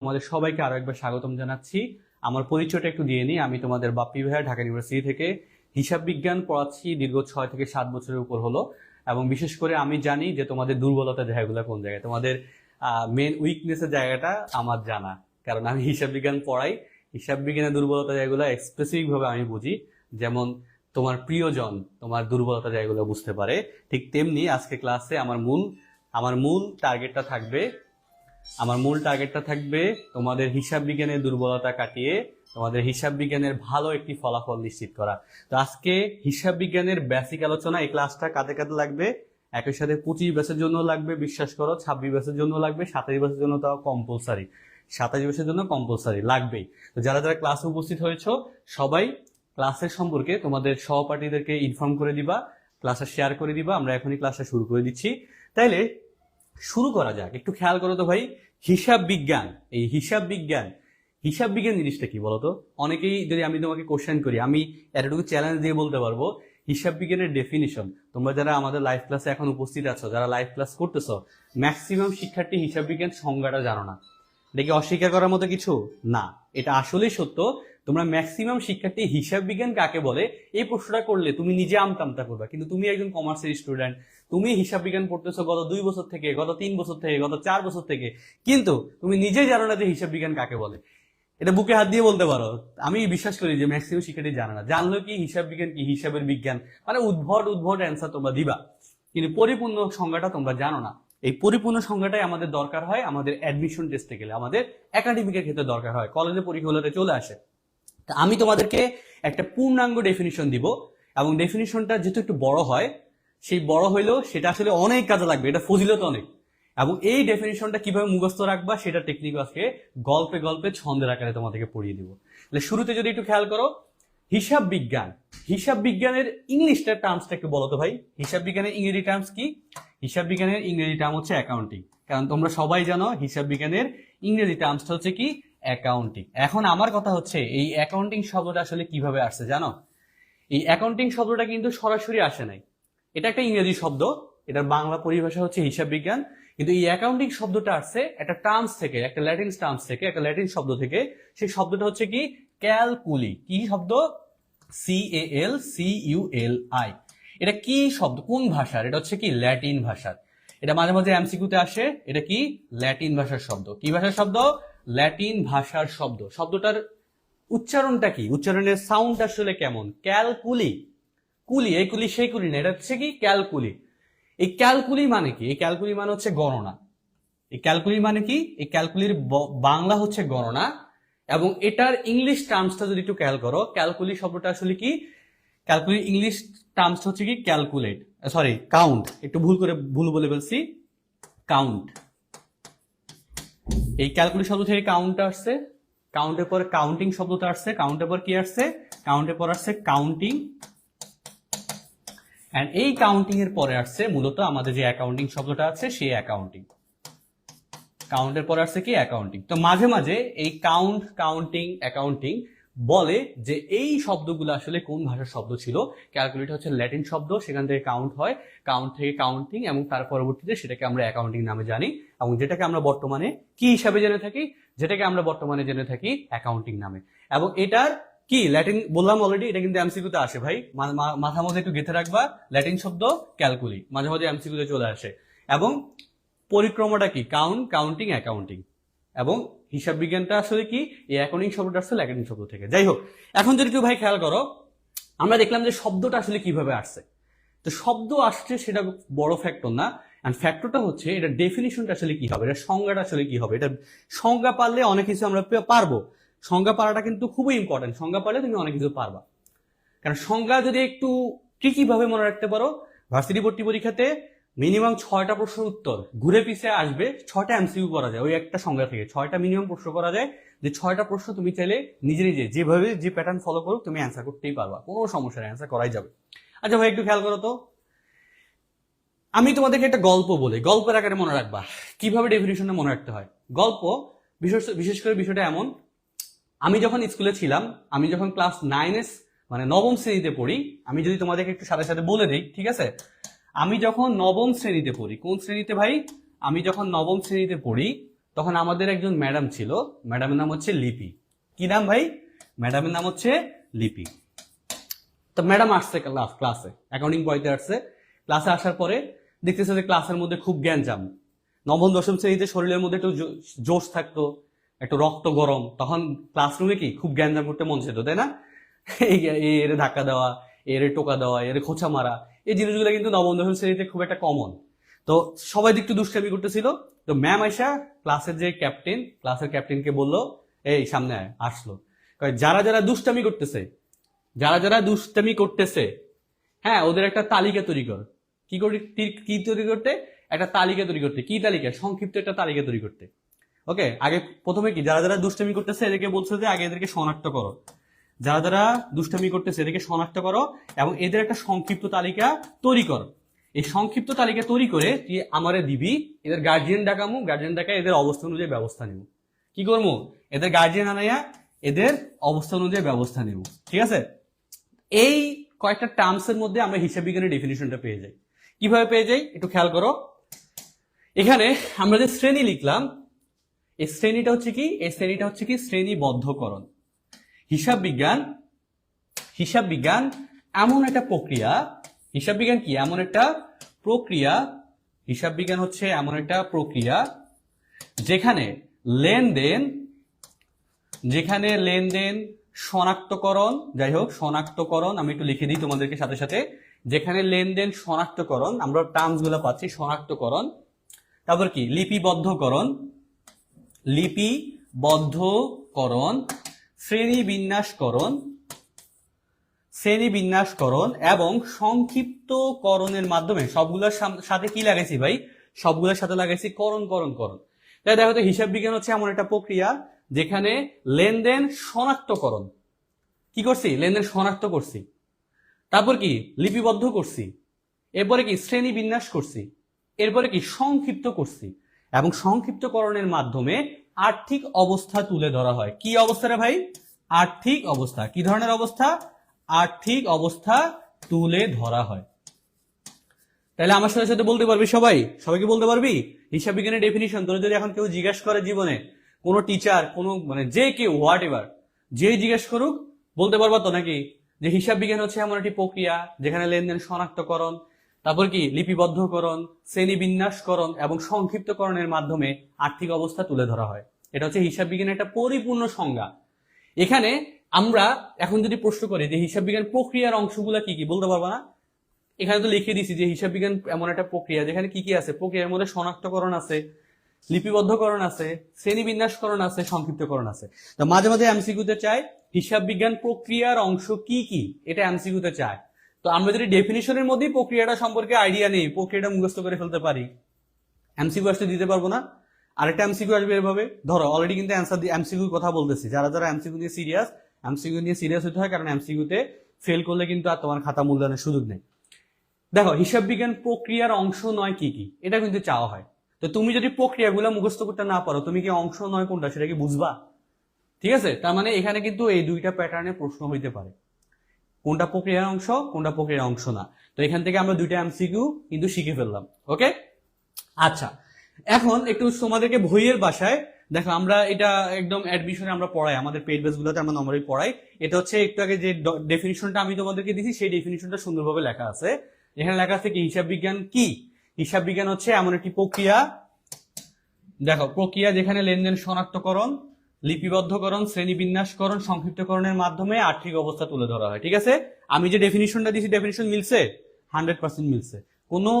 তোমাদের সবাইকে আরো একবার স্বাগতম জানাচ্ছি। আমার পরিচয়টা একটু দিয়ে নিই। আমি তোমাদের বাপ্পি ভাইয়া, ঢাকা ইউনিভার্সিটি থেকে হিসাব বিজ্ঞান পড়াচ্ছি দীর্ঘ 6 থেকে 7 বছরের উপর হলো। এবং বিশেষ করে আমি জানি যে তোমাদের দুর্বলতা জায়গাগুলো কোন জায়গায়, তোমাদের মেন উইকনেসের জায়গাটা আমার জানা, কারণ আমি হিসাব বিজ্ঞান পড়াই। হিসাব বিজ্ঞানের দুর্বলতা জায়গাগুলো স্পেসিফিক ভাবে আমি বুঝি। যেমন তোমার প্রিয়জন তোমার দুর্বলতা জায়গাগুলো বুঝতে পারে, ঠিক তেমনি আজকে ক্লাসে আমার মূল টার্গেটটা থাকবে তোমাদের হিসাব বিজ্ঞানের দুর্বলতা কাটিয়ে তোমাদের হিসাব বিজ্ঞানের ভালো একটি ফলাফল নিশ্চিত করা। তো আজকে হিসাব বিজ্ঞানের বেসিক আলোচনা। এই ক্লাসটা কাদের কাদের লাগবে? একই সাথে 25 ব্যাচের জন্য লাগবে, বিশ্বাস করো। 26 ব্যাচের জন্য লাগবে, 27 ব্যাচের জন্য তাও কম্পালসারি, 27 ব্যাচের জন্য কম্পালসারি লাগবেই। তো যারা যারা ক্লাসে উপস্থিত হয়েছো সবাই ক্লাসের সম্পর্কে তোমাদের সহপাঠীদেরকে ইনফর্ম করে দিবা, ক্লাসে শেয়ার করে দিবা। আমরা এখনই ক্লাসটা শুরু করে দিচ্ছি। তাইলে শুরু করা যাক। একটু খেয়াল করো তো ভাই, হিসাব বিজ্ঞান, এই হিসাব বিজ্ঞান জিনিসটা কি বলতো? অনেকেই, যদি আমি তোমাকে কোশ্চেন করি, আমি এতটুকু চ্যালেঞ্জ দিয়ে বলতে পারবো, হিসাব বিজ্ঞানের ডেফিনিশন তোমরা যারা আমাদের লাইভ ক্লাসে এখন উপস্থিত আছো, যারা লাইভ ক্লাস করতেছো, ম্যাক্সিমাম শিক্ষার্থী হিসাব বিজ্ঞান সংজ্ঞাটা জানো না। এটা কি অস্বীকার করার মতো কিছু না? এটা আসলেই সত্য। তোমরা ম্যাক্সিমাম শিক্ষার্থী হিসাব বিজ্ঞান কাকে বলে এই প্রশ্নটা করলে তুমি নিজে আমতামতা করবা, কিন্তু তুমি একজন কমার্সের স্টুডেন্ট, তুমি হিসাব বিজ্ঞান পড়তেছো গত 2 বছর থেকে, গত 3 বছর থেকে, গত 4 বছর থেকে, কিন্তু তুমি নিজেই জানো না যে হিসাব বিজ্ঞান কাকে বলে। এটা বুকে হাত দিয়ে বলতে পারো। আমি বিশ্বাস করি যে ম্যাক্সিমাম শিক্ষার্থী জানে না। জানলো কি হিসাব বিজ্ঞান কি, হিসাবের বিজ্ঞান মানে উদ্ভট অ্যান্সার তোমরা দিবা, কিন্তু পরিপূর্ণ সংজ্ঞাটা তোমরা জানো না। এই পরিপূর্ণ সংজ্ঞাটাই আমাদের দরকার হয় আমাদের অ্যাডমিশন টেস্টে গেলে, আমাদের একাডেমিকের ক্ষেত্রে দরকার হয়, কলেজে পরীক্ষাগুলোতে চলে আসে। আমি তোমাদেরকে একটা পূর্ণাঙ্গ ডেফিনিশন দিব, এবং ডেফিনিশনটা যেহেতু একটু বড় হয়, সেই বড় হইলেও সেটা আসলে অনেক কাজে লাগবে, এটা ফজিলত অনেক। এবং এই ডেফিনিশনটা কিভাবে মুখস্থ রাখবা সেটা টেকনিক আজকে গল্পে গল্পে ছন্দের আকারে তোমাদেরকে পড়িয়ে দিব। তাহলে শুরুতে যদি একটু খেয়াল করো, হিসাব বিজ্ঞানের ইংলিশটার টার্মসটা একটু বলো তো ভাই। হিসাব বিজ্ঞানের ইংরেজি টার্মস কি? হিসাব বিজ্ঞানের ইংরেজি টার্ম হচ্ছে অ্যাকাউন্টিং। কারণ তোমরা সবাই জানো হিসাব বিজ্ঞানের ইংরেজি টার্মসটা হচ্ছে কি? অ্যাকাউন্টিং। এখন আমার কথা হচ্ছে, এই অ্যাকাউন্টিং শব্দটা আসলে কিভাবে আসছে জানো? এই অ্যাকাউন্টিং শব্দটা কিন্তু সরাসরি আসে নাই, এটা একটা ইংরেজি শব্দ, এটার বাংলা পরিভাষা হচ্ছে হিসাব বিজ্ঞান। কিন্তু এই অ্যাকাউন্টিং শব্দটা আসছে একটা টার্মস থেকে, একটা ল্যাটিন টার্মস থেকে, একটা ল্যাটিন শব্দ থেকে। সেই শব্দটা হচ্ছে কি? ক্যালকুলি। কি শব্দ? CALCULI। এটা কি শব্দ? কোন ভাষার? এটা হচ্ছে কি? ল্যাটিন ভাষার। এটা মাঝে মাঝে এমসিকিউতে আসে। এটা কি? ল্যাটিন ভাষার শব্দ। কি ভাষার শব্দ? ল্যাটিন ভাষার শব্দ। শব্দটার উচ্চারণটা কি? উচ্চারণের সাউন্ড আসলে কেমন? ক্যালকুলি, কুলি, এই কুলি সেই কুলি না, এটা হচ্ছে কি? ক্যালকুলি। এই ক্যালকুলি মানে কি? এই ক্যালকুলি মানে হচ্ছে গণনা। এই ক্যালকুলি মানে কি? এই ক্যালকুলির বাংলা হচ্ছে গণনা। এবং এটার ইংলিশ টার্মসটা যদি একটু খেয়াল করো, ক্যালকুলি শব্দটা আসলে কি? ক্যালকুলির ইংলিশ টার্মসটা হচ্ছে কি? ক্যালকুলেট, সরি কাউন্ট, একটু ভুল বলে বলছি, কাউন্ট। এই ক্যালকুলি শব্দ থেকে কাউন্ট আসছে, কাউন্টের পরে কাউন্টিং শব্দটা আসছে, কাউন্টের পর কি আসছে? কাউন্টের পর আসছে কাউন্টিং, এন্ড এই কাউন্টিং এর পরে আসছে মূলত আমাদের যে অ্যাকাউন্টিং শব্দটা আছে সেই অ্যাকাউন্টিং। কাউন্টের পরে আসছে কি? অ্যাকাউন্টিং। তো মাঝে মাঝে এই কাউন্ট, কাউন্টিং, অ্যাকাউন্টিং বলে যে এই শব্দগুলো আসলে কোন ভাষার শব্দ ছিল। ক্যালকুলেট হচ্ছে ল্যাটিন শব্দ, সেখান থেকে কাউন্ট হয়, কাউন্ট থেকে কাউন্টিং, এবং তার পরবর্তীতে সেটাকে আমরা অ্যাকাউন্টিং নামে জানি, এবং যেটাকে আমরা বর্তমানে কি হিসাবে জেনে থাকি? যেটাকে আমরা বর্তমানে জেনে থাকি অ্যাকাউন্টিং নামে। এবং এটার কি ল্যাটিন বললাম অলরেডি, এটা কিন্তু এমসিকিউতে আসে ভাই, মাথা মধ্যে একটু গেঁথে রাখবা। ল্যাটিন শব্দ ক্যালকুলি, মাঝে মাঝে এমসিকিউতে চলে আসে। এবং পরিক্রমাটা কি? Count, counting, accounting. এবং হিসাব বিজ্ঞানটা আসলে কি? এই অ্যাকাউন্টিং শব্দটা আসছে ল্যাটিন শব্দ থেকে। যাই হোক, এখন যদি একটু ভাই খেয়াল করো, আমরা দেখলাম যে শব্দটা আসলে কিভাবে আসছে। তো শব্দ আসছে সেটা বড় ফ্যাক্টর না, এন্ড ফ্যাক্টরটা হচ্ছে এটা ডেফিনিশনটা আসলে কি হবে, এটা সংজ্ঞাটা আসলে কি হবে। এটা সংজ্ঞা পারলে অনেক কিছু আমরা পারবো। সংজ্ঞা পারাটা কিন্তু খুবই ইম্পর্টেন্ট। সংজ্ঞা পারলে তুমি অনেক কিছু পারবা। কারণ সংজ্ঞা যদি একটু ট্রিকি ভাবে মনে রাখতে পারো, ভার্সিটি ভর্তি পরীক্ষাতে মিনিমাম 6টা প্রশ্নের উত্তর ঘুরে পিছে আসবে, 6টা এমসিকিউ করা যায় ওই একটা সংজ্ঞা থেকে। 6টা মিনিমাম প্রশ্ন করা যায়, যে 6টা প্রশ্ন তুমি চাইলে নিজে নিজে যেভাবে যে প্যাটার্ন ফলো করো তুমি অ্যান্সার করতেই পারবা, কোনো সমস্যা নেই, অ্যান্সার করাই যাবে। আচ্ছা ভাই একটু খেয়াল করো তো, আমি তোমাদেরকে একটা গল্প বলি, গল্পের আকারে মনে রাখবা কিভাবে ডেফিনিশনে মনে রাখতে হয়। গল্প বিশেষ করে বিষয়টা এমন, আমি যখন স্কুলে ছিলাম, আমি যখন ক্লাস 9 মানে 9ম শ্রেণীতে পড়ি, আমি যদি তোমাদেরকে একটু সাথে সাথে বলে দিই, ঠিক আছে? আমি যখন 9ম শ্রেণীতে পড়ি, কোন শ্রেণীতে ভাই? আমি যখন 9ম শ্রেণীতে পড়ি, তখন আমাদের একজন ম্যাডাম ছিল, ম্যাডামের নাম হচ্ছে লিপি। কি নাম ভাই? ম্যাডামের নাম হচ্ছে লিপি। তো ম্যাডাম আসছে ক্লাসে, অ্যাকাউন্টিং পড়াইতে আসছে। ক্লাসে আসার পরে দেখতেছে যে ক্লাসের মধ্যে খুব জ্ঞানজাম। নবম দশম শ্রেণীতে শরীরের মধ্যে একটু জোশ থাকতো, একটু রক্ত গরম, তখন ক্লাসরুমে কি খুব জ্ঞানজাম করতে মন চেত, তাই না? এর ধাক্কা দেওয়া, এর টোকা দেওয়া, এর খোঁচা মারা, এই জিনিসগুলো কিন্তু নবম দশম শ্রেণীতে খুব একটা কমন। তো সবাই একটু দুষ্টামি করতেছিল। তো ম্যাম আইসা ক্লাসের যে ক্যাপ্টেন, ক্লাসের ক্যাপ্টেনকে বললো, এই সামনে আয়। আসলো, যারা যারা দুষ্টামি করতেছে, যারা যারা দুষ্টামি করতেছে, হ্যাঁ, ওদের একটা তালিকা তৈরি কর। কি তৈরি করতে? একটা তালিকা তৈরি করতে। কি তালিকা? সংক্ষিপ্ত একটা তালিকা তৈরি করতে। ওকে, আগে প্রথমে কি যারা যারা দুষ্টামি করতেছে এদেরকে বলছে যে আগে এদেরকে শনাক্ত করো। যারা যারা দুষ্টামি করতেছে এদেরকে শনাক্ত করো এবং এদের একটা সংক্ষিপ্ত তালিকা তৈরি করো। এই সংক্ষিপ্ত তালিকা তৈরি করে তুই আমারে দিবি, এদের গার্জিয়ান ডাকামু, গার্জিয়ান ডাকা এদের অবস্থা অনুযায়ী ব্যবস্থা নিব। কি করবো? এদের গার্জিয়ান আনাইয়া এদের অবস্থা অনুযায়ী ব্যবস্থা নিব। ঠিক আছে? এই কয়েকটা টার্মস এর মধ্যে আমরা হিসাব বিজ্ঞানের ডেফিনিশনটা পেয়ে যাই। কিভাবে পেয়ে যাই একটু খেয়াল করো। এখানে আমরা যে শ্রেণী লিখলাম, এই শ্রেণীটা হচ্ছে কি? এই শ্রেণীটা হচ্ছে কি? শ্রেণীবদ্ধকরণ। হিসাব বিজ্ঞান এমন একটা প্রক্রিয়া। হিসাব বিজ্ঞান কি? এমন একটা প্রক্রিয়া। হিসাব বিজ্ঞান হচ্ছে এমন একটা প্রক্রিয়া যেখানে লেনদেন শনাক্তকরণ, যাই হোক শনাক্তকরণ, আমি একটু লিখে দিই তোমাদেরকে সাথে সাথে। যেখানে লেনদেন শনাক্তকরণ, আমরা টার্মস গুলো পাচ্ছি, শনাক্তকরণ, তারপর কি লিপিবদ্ধকরণ, শ্রেণীবিন্যাসকরণ এবং সংক্ষিপ্তকরণের মাধ্যমে সবগুলোর সাথে কি লাগাইছি ভাই? সবগুলোর সাথে লাগাইছি করণ। তাই দেখো তো, হিসাব বিজ্ঞান হচ্ছে এমন একটা প্রক্রিয়া যেখানে লেনদেন শনাক্তকরণ কি করছি? লেনদেন শনাক্ত করছি, তারপর কি লিপিবদ্ধ করছি, এরপরে কি শ্রেণী বিন্যাস করছি, এরপরে কি সংক্ষিপ্ত করছি, এবং সংক্ষিপ্তকরণের মাধ্যমে আর্থিক অবস্থা তুলে ধরা হয়। কি অবস্থা রে ভাই? আর্থিক অবস্থা। কি ধরনের অবস্থা? আর্থিক অবস্থা তুলে ধরা হয়। তাহলে আমার সাথে সাথে বলতে পারবি সবাইকে বলতে পারবি হিসাব বিজ্ঞানের ডেফিনিশন। তোর যদি এখন কেউ জিজ্ঞাসা করে জীবনে, কোনো টিচার, কোনো মানে যে কেউ, হোয়াট এভার, যে জিজ্ঞেস করুক, বলতে পারবা তো নাকি যে হিসাব বিজ্ঞান হচ্ছে এমন একটি প্রক্রিয়া যেখানে লেনদেন শনাক্তকরণ, তারপর কি লিপিবদ্ধকরণ, শ্রেণীবিন্যাসকরণ এবং সংক্ষিপ্তকরণের মাধ্যমে আর্থিক অবস্থা তুলে ধরা হয়। এটা হচ্ছে হিসাব বিজ্ঞানের একটা পরিপূর্ণ সংজ্ঞা। এখানে আমরা এখন যদি প্রশ্ন করি যে হিসাব বিজ্ঞান প্রক্রিয়ার অংশগুলা কি কি, বলতে পারবা না? এখানে তো লিখে দিছি যে হিসাব বিজ্ঞান এমন একটা প্রক্রিয়া যেখানে কি কি আছে? প্রক্রিয়ার মধ্যে শনাক্তকরণ আছে, লিপিবদ্ধকরণ আছে, শ্রেণীবিন্যাসকরণ আছে, সংক্ষিপ্তকরণ আছে। তো মাঝে মাঝে এমসিকিউতে চায় হিসাব বিজ্ঞান প্রক্রিয়ার অংশ কি কি, এটা এমসিকিউতে চায়। তো আমরা যদি ডেফিনিশনের মধ্যেই প্রক্রিয়াটা সম্পর্কে আইডিয়া নেই, প্রক্রিয়াটা মুখস্থ করে ফেলতে পারি, এমসিকিউ আসতে দিতে পারবো না। আরেকটা এমসিকিউ আসবে এভাবে, ধরো অলরেডি কিন্তু অ্যান্সার দিয়ে এমসিকিউ কথা বলতেছি, যারা যারা এমসিকিউ নিয়ে সিরিয়াস হতে হয়, কারণ এমসিকিউতে ফেল করলে কিন্তু আর তোমার খাতা মূল্যায়নের সুযোগ নেই। দেখো, হিসাব বিজ্ঞান প্রক্রিয়ার অংশ নয় কি কি, এটা কিন্তু চাওয়া হয়। তো তুমি যদি প্রক্রিয়াগুলো মুখস্থ করতে না পারো, তুমি কি অংশ নয় কোনটা সেটা কি বুঝবা? ঠিক আছে, তার মানে এখানে কিন্তু এই দুইটা প্যাটার্নে প্রশ্ন হইতে পারে, কোনটা প্রক্রিয়ার অংশ, কোনটা প্রক্রিয়ার অংশ না। তো এখান থেকে আমরা দুইটা এমসিকিউ কিন্তু শিখে ফেললাম। ওকে, আচ্ছা, এখন একটু তোমাদেরকে বইয়ের ভাষায় দেখো, আমরা এটা একদম অ্যাডমিশনে আমরা পড়াই, আমাদের পেইড বেস গুলোতে আমরা নরমালি পড়াই। এটা হচ্ছে একটু আগে যে ডেফিনিশনটা আমি তোমাদেরকে দিছি, সেই ডেফিনিশনটা সুন্দরভাবে লেখা আছে। এখানে লেখা আছে কি, হিসাব বিজ্ঞান কি? হিসাব বিজ্ঞান হচ্ছে এমন একটি প্রক্রিয়া, দেখো, প্রক্রিয়া যেখানে লেনদেন শনাক্তকরণ, লিপিবদ্ধকরণ, শ্রেণীবিন্যাসকরণ, সংক্ষিপ্তকরণের মাধ্যমে আর্থিক অবস্থা তুলে ধরা হয়। ঠিক আছে, আমি যে ডেফিনিশনটা দিয়েছি, ডেফিনিশন মিলছে? 100% মিলছে, কোনো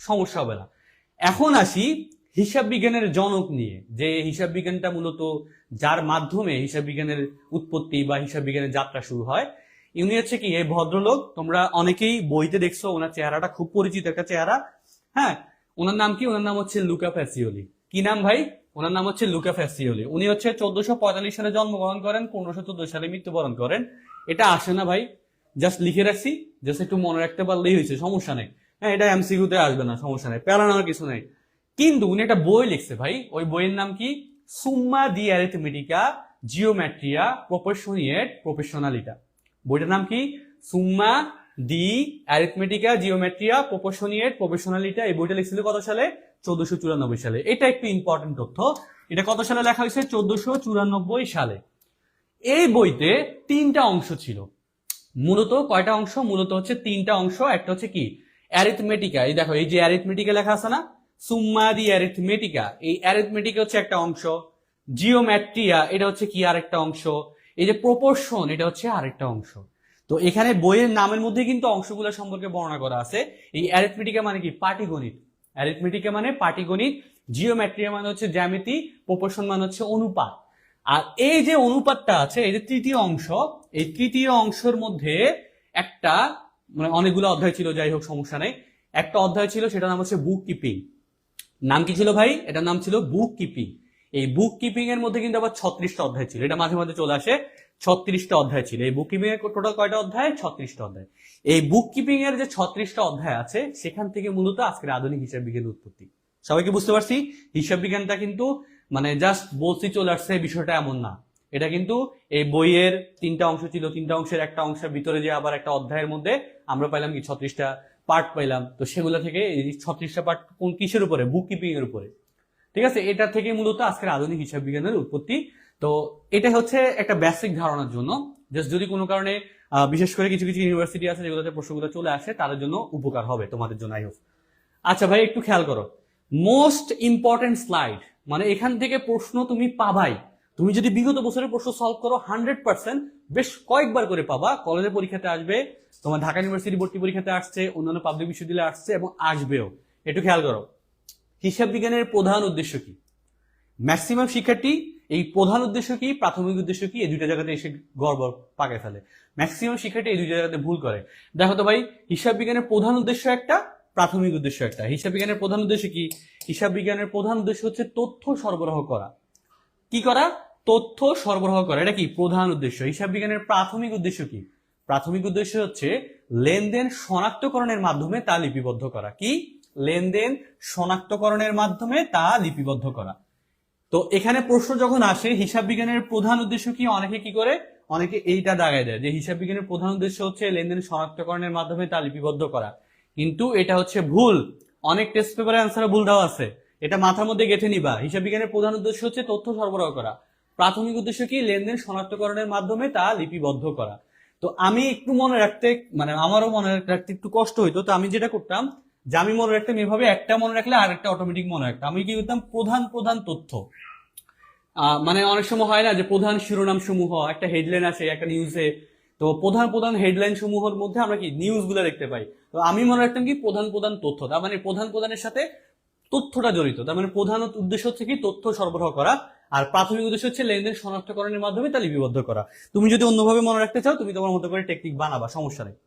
সমস্যা হবে না। এখন আসি হিসাব বিজ্ঞানের জনক নিয়ে, যে হিসাব বিজ্ঞানটা মূলত যার মাধ্যমে হিসাব বিজ্ঞানের উৎপত্তি বা হিসাব বিজ্ঞানের যাত্রা শুরু হয়, উনি হচ্ছে কি এই ভদ্রলোক। তোমরা অনেকেই বইতে দেখছো, ওনার চেহারাটা খুব পরিচিত একটা চেহারা। হ্যাঁ, ওনার নাম কি? ওনার নাম হচ্ছে লুকা প্যাসিওলি। কি নাম ভাই? ওনার নাম হচ্ছে লুকা প্যাসিওলি। উনি হচ্ছে 1445 সালে জন্মগ্রহণ করেন, 1514 সালে মৃত্যুবরণ করেন। এটা আসে না ভাই, জাস্ট লিখে রাখছি, জাস্ট একটু মনে রাখতে পারলেই হয়েছে, সমস্যা নেই। হ্যাঁ, এটা এমসিকিউতে আসবে না, সমস্যা নেই, প্যারা নেওয়ার কিছু নেই। কিন্তু উনি একটা বই লিখছে ভাই, ওই বইয়ের নাম কি? সুম্মা দি অ্যারিথমেটিকা জিওমেট্রিয়া প্রপোর্শনিয়েট প্রফেশনালিটা। বইটার নাম কি? সুম্মা দি অ্যারিথমেটিকা জিওমেট্রিয়া প্রপোর্শনিয়েট প্রফেশনালিটা। এই বইটা লিখছিল কত সালে? 1494 সালে। এটা একটু ইম্পর্টেন্ট তথ্য। এটা কত সালে লেখা হয়েছে? 1494 সালে। এই বইতে 3টা অংশ ছিল। মূলত কয়টা অংশ? মূলত হচ্ছে 3টা অংশ। একটা হচ্ছে কি অ্যারিথমেটিকা। এই দেখো, এই যে অ্যারিথমেটিকা লেখা আছে না, সুম্মা দি অ্যারিথমেটিকা, এই অ্যারিথমেটিকা হচ্ছে একটা অংশ। জিওমেট্রিয়া এটা হচ্ছে কি আরেকটা অংশ। এই যে প্রপোর্শন এটা হচ্ছে আরেকটা অংশ। তো এখানে বইয়ের নামের মধ্যে কিন্তু অংশগুলো সম্পর্কে বর্ণনা করা আছে। এই অ্যারিথমেটিকা মানে কি? পাটিগণিত। অ্যারিথমেটিকা মানে পাটিগণিত, জিওমেট্রিয়া মানে হচ্ছে জ্যামিতি, প্রপোর্শন মানে হচ্ছে অনুপাত। আর এই যে অনুপাতটা আছে, এই যে তৃতীয় অংশ, এই তৃতীয় অংশের মধ্যে একটা মানে অনেকগুলো অধ্যায় ছিল, যাই হোক সমস্যা নেই। একটা অধ্যায় ছিল, সেটার নাম হচ্ছে বুক কিপিং। নাম কি ছিল ভাই? এটার নাম ছিল বুক কিপিং। এই বুক কিপিং এর মধ্যে কিন্তু আবার 36টা অধ্যায় ছিল। এটা মাঝে মাঝে চলে আসে, 36টা অধ্যায় ছিল। এই বুক কিপিং এর টোটাল কয়টা অধ্যায়? 36টা অধ্যায়। এই বুক কিপিং এর যে 36টা অধ্যায় আছে, সেখান থেকে মূলত আজকের আধুনিক হিসাব বিজ্ঞানের উৎপত্তি। সবাইকে বুঝতে পারছি? হিসাব বিজ্ঞানটা কিন্তু মানে জাস্ট বলছি চলে আসছে, বিষয়টা এমন না। এটা কিন্তু এই বইয়ের 3টা অংশ ছিল, 3টা অংশের একটা অংশের ভিতরে যে আবার একটা অধ্যায়ের মধ্যে আমরা পাইলাম কি 36টা পার্ট পাইলাম। তো সেগুলো থেকে এই 36টা পার্ট কোন কিসের উপরে? বুক কিপিং এর উপরে। ঠিক আছে, এটা থেকে মূলত আজকের আধুনিক হিসাব বিজ্ঞানের উৎপত্তি। তো এটা হচ্ছে একটা বেসিক ধারণার জন্য, জাস্ট যদি কোনো কারণে বিশেষ করে কিছু কিছু ইউনিভার্সিটি আছে যেগুলোতে প্রশ্নগুলো চলে আসে, তাদের জন্য উপকার হবে, তোমাদের জন্য আই হোপ। আচ্ছা ভাই, একটু খেয়াল করো, মোস্ট ইম্পর্টেন্ট স্লাইড, মানে এখান থেকে প্রশ্ন তুমি পাবাই। তুমি যদি বিগত বছরের প্রশ্ন সলভ করো 100% বেশ কয়েকবার করে পাবা। কলেজের পরীক্ষাতে আসবে, তোমার ঢাকা ইউনিভার্সিটি ভর্তি পরীক্ষাতে আসছে, অন্যান্য পাবলিক বিশ্ববিদ্যালয়ে আসছে এবং আসবেও। একটু খেয়াল করো, হিসাব বিজ্ঞানের প্রধান উদ্দেশ্য কি? ম্যাক্সিমাম শিক্ষার্থী এই প্রধান উদ্দেশ্য কি, প্রাথমিক উদ্দেশ্য কি, এই দুইটা জায়গাতে এসে গড়বড় পাকায় ফেলে। ম্যাক্সিমাম শিক্ষার্থী এই দুইটা জায়গাতে ভুল করে। দেখো তো ভাই, হিসাব বিজ্ঞানের প্রধান উদ্দেশ্য একটা, প্রাথমিক উদ্দেশ্য একটা। হিসাব বিজ্ঞানের প্রধান উদ্দেশ্য কি? হিসাব বিজ্ঞানের প্রধান উদ্দেশ্য হচ্ছে তথ্য সরবরাহ করা। কি করা? তথ্য সরবরাহ করা, এটা কি প্রধান উদ্দেশ্য। হিসাব বিজ্ঞানের প্রাথমিক উদ্দেশ্য কি? প্রাথমিক উদ্দেশ্য হচ্ছে লেনদেন শনাক্তকরণের মাধ্যমে তা লিপিবদ্ধ করা। কি? লেনদেন শনাক্তকরণের মাধ্যমে তা লিপিবদ্ধ করা। তো এখানে প্রশ্ন যখন আসে হিসাব বিজ্ঞানের প্রধান উদ্দেশ্য কি, অনেকে কি করে, অনেকে এইটা দাগায় দেয় যে হিসাব বিজ্ঞানের প্রধান উদ্দেশ্য হচ্ছে লেনদেন শনাক্তকরণের মাধ্যমে তা লিপিবদ্ধ করা। কিন্তু এটা হচ্ছে ভুল। অনেক টেস্ট পেপারে অ্যান্সারে ভুল দেওয়া আছে, এটা মাথার মধ্যে গেঁথে নিবা। হিসাব বিজ্ঞানের প্রধান উদ্দেশ্য হচ্ছে তথ্য সরবরাহ করা। প্রাথমিক উদ্দেশ্য কি? লেনদেন শনাক্তকরণের মাধ্যমে তা লিপিবদ্ধ করা। তো আমি একটু মনে রাখতে, মানে আমারও মনে রাখতে একটু কষ্ট হইতো, তো আমি যেটা করতাম যে আমি মনে রাখতাম এভাবে, একটা মনে রাখলে আরেকটা অটোমেটিক মনে রাখতাম। আমি কি করতাম? প্রধান প্রধান তথ্য, মানে অনেক সময় হয় না যে প্রধান শিরোনাম সমূহ, একটা হেডলাইন আসে একটা নিউজে, তো প্রধান প্রধান হেডলাইন সমূহের মধ্যে আমরা কি নিউজ গুলো দেখতে পাই। তো আমি মনে রাখতাম কি প্রধান প্রধান তথ্য, তার মানে প্রধান প্রধানের সাথে তথ্যটা জড়িত। তার মানে প্রধান উদ্দেশ্য হচ্ছে কি তথ্য সরবরাহ করা, আর প্রাথমিক উদ্দেশ্য হচ্ছে লেনদেন শনাক্তকরণের মাধ্যমে তা লিপিবদ্ধ করা। তুমি যদি অন্যভাবে মনে রাখতে চাও, তুমি তোমার মতো করে টেকনিক বানাবা, সমস্যা নেই।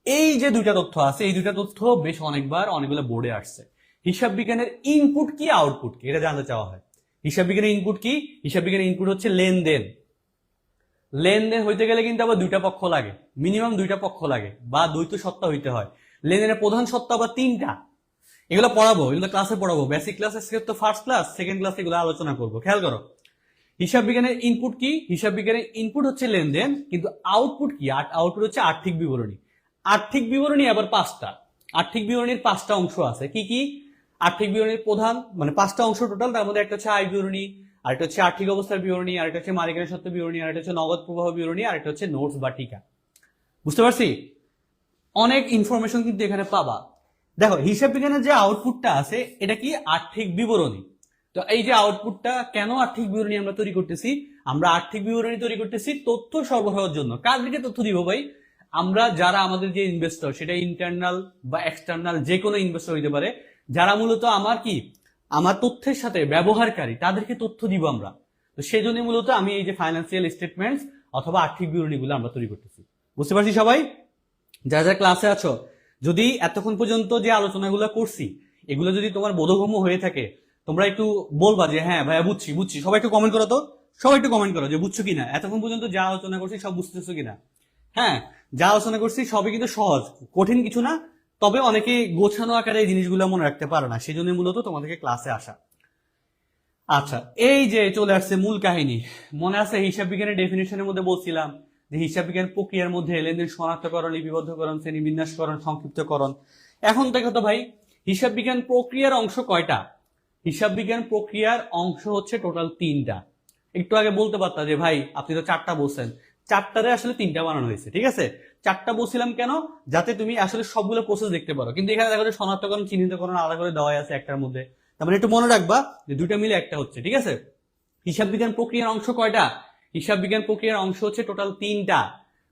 এই যে দুইটা তথ্য আছে, এই দুইটা তথ্য বেশ অনেকবার অনেকগুলো বোর্ডে আসছে। হিসাব বিজ্ঞানের ইনপুট কি, আউটপুট কি, এটা জানতে চাওয়া হয়। হিসাব বিজ্ঞানের ইনপুট কি? হিসাব বিজ্ঞানের ইনপুট হচ্ছে লেনদেন। লেনদেন হইতে গেলে কিন্তু আবার দুইটা পক্ষ লাগে, মিনিমাম দুইটা পক্ষ লাগে, বা দ্বৈত সত্তা হইতে হয়। লেনদেনের প্রধান সত্তা আবার 3টা। এগুলো পড়াবো, এগুলো ক্লাসে পড়াবো, বেসিক ক্লাস তো ফার্স্ট ক্লাস, সেকেন্ড ক্লাসে এগুলো আলোচনা করবো। খেয়াল করো, হিসাব বিজ্ঞানের ইনপুট কি? হিসাব বিজ্ঞানের ইনপুট হচ্ছে লেনদেন, কিন্তু আউটপুট কি? আউটপুট হচ্ছে আর্থিক বিবরণী। আর্থিক বিবরণী আবার 5টা। আর্থিক বিবরণীর 5টা অংশ আছে। কি কি? আর্থিক বিবরণীর প্রধান মানে 5টা অংশ টোটাল, তার মধ্যে একটা হচ্ছে আয় বিবরণী, আরেকটা হচ্ছে আর্থিক অবস্থার বিবরণী, আরেকটা হচ্ছে মালিকানা সত্ত্ব বিবরণী, আরেকটা হচ্ছে নগদ প্রবাহ বিবরণী, আরেকটা হচ্ছে নোটস বা টিকা। বুঝতে পারছি? অনেক ইনফরমেশন কিন্তু এখানে পাবা। দেখো, হিসাব বিজ্ঞানের যে আউটপুটটা আছে এটা কি? আর্থিক বিবরণী। তো এই যে আউটপুটটা, কেন আর্থিক বিবরণী আমরা তৈরি করতেছি? আমরা আর্থিক বিবরণী তৈরি করতেছি তথ্য সরবরাহের জন্য। কাদেরকে তথ্য দিব ভাই? আমরা যারা আমাদের যে ইনভেস্টর, সেটা ইন্টারনাল বা এক্সটার্নাল যে কোনো ইনভেস্টর হইতে পারে, যারা মূলত আমার কি আমার তথ্যের সাথে ব্যবহারকারী, তাদেরকে তথ্য দিব আমরা। তো সেই জন্য মূলত আমি এই যে ফাইন্যান্সিয়াল স্টেটমেন্টস অথবা আর্থিক বিবরণীগুলো আমরা তৈরি করতেছি। বুঝতে পারছি সবাই? যারা যারা ক্লাসে আছো, যদি এতক্ষণ পর্যন্ত যে আলোচনাগুলো করছি এগুলো যদি তোমার বোধগম্য হয়ে থাকে, তোমরা একটু বলবা যে হ্যাঁ ভাইয়া বুঝছি বুঝছি। সবাই একটু কমেন্ট করো তো, সবাই একটু কমেন্ট করো যে বুঝছো কিনা, এতক্ষণ পর্যন্ত যা আলোচনা করছি সব বুঝতেছো কিনা। হ্যাঁ, যা আলোচনা করছি সবই কিন্তু সহজ, কঠিন কিছু না। তবে অনেকে গোছানো আকারে এই জিনিসগুলো মনে রাখতে পারো না, সেই জন্য মূলত তোমাদেরকে ক্লাসে আসা। আচ্ছা, এই যে চলে আসছে মূল কাহিনী। মনে আছে হিসাব বিজ্ঞানের ডেফিনেশনের মধ্যে বলছিলাম যে হিসাব বিজ্ঞান প্রক্রিয়ার মধ্যে লেনদেন শনাক্তকরণ, লিপিবদ্ধকরণ, শ্রেণীবিন্যাসকরণ, সংক্ষিপ্তকরণ। এখন দেখো তো ভাই, হিসাব বিজ্ঞান প্রক্রিয়ার অংশ কয়টা? হিসাব বিজ্ঞান প্রক্রিয়ার অংশ হচ্ছে টোটাল 3টা। একটু আগে বলতে পারতাম যে ভাই আপনি তো 4টা বলছেন, 4টারে আসলে 3টা বানানো হয়েছে, ঠিক আছে? 4টা বলছিলাম কেন? যাতে তুমি আসলে সবগুলো প্রসেস দেখতে পারো। কিন্তু এখানে দেখো যে শনাক্তকরণ চিহ্নিতকরণ আলাদা করে দেওয়া আছে একটার মধ্যে, তার মানে একটু মনে রাখবা যে দুইটা মিলে একটা হচ্ছে, ঠিক আছে? হিসাব বিজ্ঞান প্রক্রিয়ার অংশ কয়টা? হিসাব বিজ্ঞান প্রক্রিয়ার অংশ হচ্ছে টোটাল 3টা।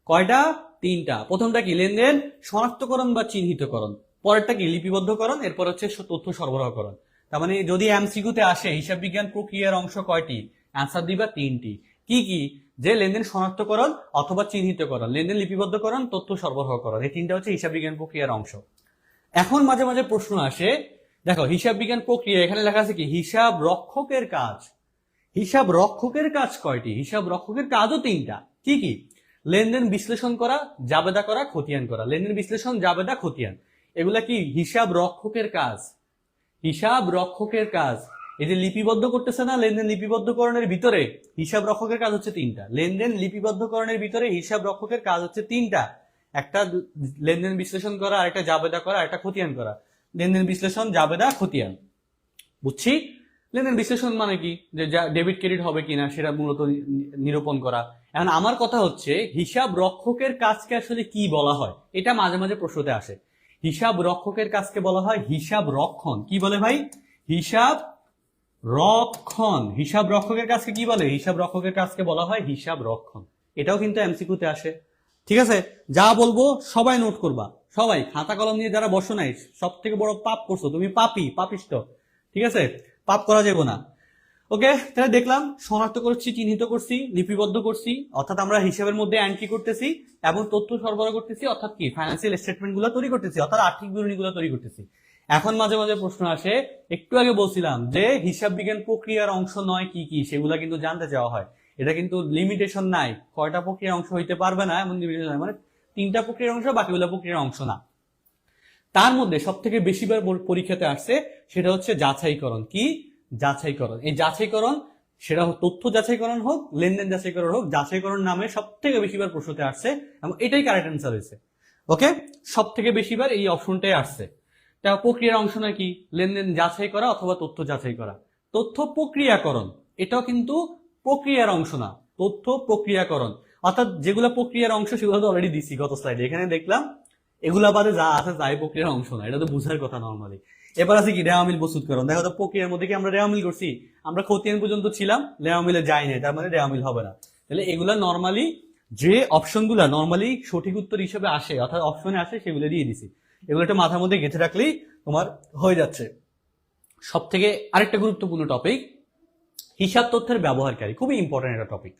কয়টা? 3টা। প্রথমটা কি? লেনদেন শনাক্তকরণ বা চিহ্নিতকরণ। পরেরটা কি? লিপিবদ্ধকরণ। এরপর হচ্ছে তথ্য সরবরাহকরণ। তার মানে যদি এমসিকিউতে আসে হিসাব বিজ্ঞান প্রক্রিয়ার অংশ কয়টি, অ্যান্সার দিবা 3টি। কি কি? যে লেনদেন শনাক্তকরণ অথবা চিহ্নিতকরণ, লেনদেন লিপিবদ্ধকরণ, তথ্য সরবরাহকরণ, এই 3টা হচ্ছে হিসাব বিজ্ঞান প্রক্রিয়ার অংশ। এখন মাঝে মাঝে প্রশ্ন আসে, দেখো হিসাব বিজ্ঞান প্রক্রিয়া এখানে লেখা আছে কি হিসাব রক্ষকের কাজ। হিসাব রক্ষকের কাজ কয়টি? হিসাব রক্ষকের কাজও 3টা। কি কি? লেনদেন বিশ্লেষণ করা, জাবেদা করা, খতিয়ান করা। লেনদেন বিশ্লেষণ, জাবেদা, খতিয়ান, এগুলা কি হিসাব রক্ষকের কাজ। হিসাব রক্ষকের কাজ। এই যে লিপিবদ্ধ করতেছে না, লেনদেন লিপিবদ্ধকরণের ভিতরে হিসাব রক্ষকের কাজ হচ্ছে 3টা। লেনদেন লিপিবদ্ধকরণের ভিতরে হিসাব রক্ষকের কাজ হচ্ছে 3টা। একটা লেনদেন বিশ্লেষণ করা, আরেকটা জাবেদা করা, আরেকটা খতিয়ান করা। লেনদেন বিশ্লেষণ, জাবেদা, খতিয়ান, বুঝছি? লেনদেন বিশ্লেষণ মানে কি? যে ডেবিট ক্রেডিট হবে কিনা সেটা মূলত নিরূপণ করা। এখন আমার কথা হচ্ছে হিসাব রক্ষকের কাজকে আসলে কি বলা হয়, এটা মাঝে মাঝে প্রশ্নতে আসে। হিসাব রক্ষকের কাজকে বলা হয় হিসাব রক্ষণ। কি বলে ভাই? হিসাব রক্ষণ। হিসাব রক্ষকের কাজকে কি বলে? হিসাব রক্ষকের কাজকে বলা হয় হিসাব রক্ষণ। এটাও কিন্তু এমসিকিউতে আসে, ঠিক আছে? যা বলবো সবাই নোট করবা, সবাই খাতা কলম নিয়ে যারা বসো নাই, সব থেকে বড় পাপ করছো তুমি, পাপিষ্ট, ঠিক আছে? পাপ করা যাবে না। ওকে, তাহলে দেখলাম শনাক্ত করছি, চিহ্নিত করছি, লিপিবদ্ধ করছি, অর্থাৎ আমরা হিসাবের মধ্যে এন্ট্রি করতেছি এবং তথ্য সরবরাহ করতেছি, অর্থাৎ কি ফাইন্যান্সিয়াল স্টেটমেন্ট গুলো তৈরি করতেছি, অর্থাৎ আর্থিক বিবরণী গুলো তৈরি করতেছি। এখন মাঝে মাঝে প্রশ্ন আসে, একটু আগে বলছিলাম যে হিসাব বিজ্ঞান প্রক্রিয়ার অংশ নয় কি কি, সেগুলা কিন্তু জানতে চাওয়া হয়। এটা কিন্তু লিমিটেশন নাই, কয়টা প্রক্রিয়ার অংশ হইতে পারবে না এমন লিমিটেশন, মানে 3টা প্রক্রিয়ার অংশ, বাকিগুলো প্রক্রিয়ার অংশ না। তার মধ্যে সব থেকে বেশিবার পরীক্ষাতে আসছে সেটা হচ্ছে যাচাইকরণ। কি? যাচাইকরণ। এই যাচাইকরণ, সেটা তথ্য যাচাইকরণ হোক, লেনদেন যাচাইকরণ হোক, যাচাইকরণ নামে সব থেকে বেশিবার প্রশ্নতে আসছে এবং এটাই কারেক্ট অ্যান্সার হয়েছে। ওকে, সব থেকে বেশিবার এই অপশনটাই আসছে। তা প্রক্রিয়ার অংশ নয় কি? লেনদেন যাচাই করা অথবা তথ্য যাচাই করা। তথ্য প্রক্রিয়াকরণ, এটাও কিন্তু প্রক্রিয়ার অংশ না, তথ্য প্রক্রিয়াকরণ। অর্থাৎ যেগুলো প্রক্রিয়ার অংশ সেগুলো তো অলরেডি দিছি গত স্লাইডে, এখানে দেখলাম এগুলা বাদে যা আছে তাই প্রক্রিয়ার অংশ না, এটা তো বুঝার কথা নর্মালি। এবার আছে কি রেওয়া মিল প্রস্তুতকরণ। দেখো তো প্রক্রিয়ার মধ্যে কি আমরা রেওয়া মিল করছি? আমরা খতিয়ান পর্যন্ত ছিলাম, রেওয়া মিলে যাই নাই, তার মানে রেওয়া মিল হবে না। তাহলে এগুলা নর্মালি যে অপশনগুলা নর্মালি সঠিক উত্তর হিসেবে আসে, অর্থাৎ অপশনে আসে, সেগুলো দিয়ে দিছি। এগুলো একটা মাথার মধ্যে গেঁথে রাখলেই তোমার হয়ে যাচ্ছে। সব থেকে আরেকটা গুরুত্বপূর্ণ টপিক, হিসাব তথ্যের ব্যবহারকারী। খুবই ইম্পর্টেন্ট একটা টপিক।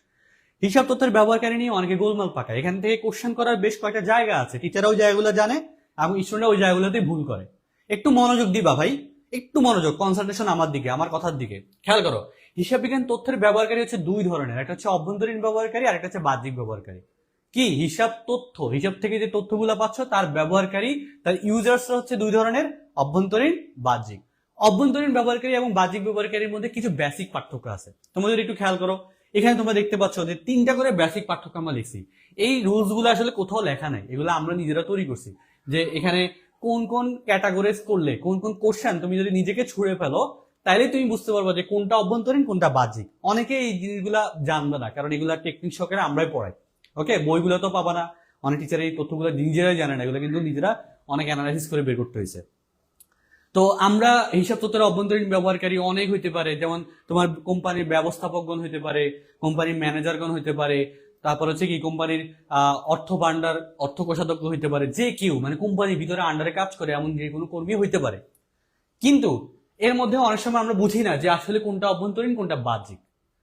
হিসাব তথ্যের ব্যবহারকারী নিয়ে অনেকে গোলমাল পাকায়। এখান থেকে কোশ্চেন করার বেশ কয়েকটা জায়গা আছে, টিচাররাও জায়গাগুলো জানে এবং স্টুডেন্টরা ওই জায়গাগুলোতে ভুল করে। একটু মনোযোগ দিবা ভাই, একটু মনোযোগ, কনসেন্ট্রেশন আমার দিকে, আমার কথার দিকে খেয়াল করো। হিসাব বিজ্ঞান তথ্যের ব্যবহারকারী হচ্ছে দুই ধরনের, একটা হচ্ছে অভ্যন্তরীণ ব্যবহারকারী আর একটা হচ্ছে বাহ্যিক ব্যবহারকারী। কি? হিসাব তথ্য, হিসাব থেকে যে তথ্যগুলো পাচ্ছ তার ব্যবহারকারী, তার ইউজার্সরা হচ্ছে দুই ধরনের, অভ্যন্তরীণ, বাহ্যিক। অভ্যন্তরীণ ব্যবহারকারী এবং বাহ্যিক ব্যবহারকারীর মধ্যে কিছু বেসিক পার্থক্য আছে, তোমরা যদি একটু খেয়াল করো। এখানে তোমরা দেখতে পাচ্ছ যে 3টা করে বেসিক পার্থক্য আমরা লিখছি। এই রুলস গুলো আসলে কোথাও লেখা নাই, এগুলো আমরা নিজেরা তৈরি করছি। যে এখানে কোন কোন ক্যাটাগরাইজ করলে, কোন কোন কোশ্চেন তুমি যদি নিজেকে ছুড়ে ফেলো, তাইলে তুমি বুঝতে পারবে যে কোনটা অভ্যন্তরীণ কোনটা বাহ্যিক। অনেকে এই জিনিসগুলা জানবে না, কারণ এগুলা টেকনিক সহকারে আমরাই পড়াই। ওকে, বইগুলো তো পাবা না, অনেক টিচার এই তথ্যগুলো নিজেরাই জানে না, এগুলো কিন্তু নিজেরা অনেক অ্যানালাইসিস করে বের করতে হয়েছে। তো আমরা হিসাব তথ্যের অভ্যন্তরীণ ব্যবহারকারী অনেক হইতে পারে, যেমন তোমার কোম্পানির ব্যবস্থাপকগণ হইতে পারে, কোম্পানির ম্যানেজারগণ হইতে পারে, তারপর হচ্ছে কি কোম্পানির অর্থ ভান্ডার, অর্থ কোষাধ্যক্ষ হইতে পারে, যে কেউ মানে কোম্পানির ভিতরে আন্ডারে কাজ করে এমন যে কোনো কর্মী হইতে পারে। কিন্তু এর মধ্যে অনেক সময় আমরা বুঝি না যে আসলে কোনটা অভ্যন্তরীণ কোনটা বাহ্যিক।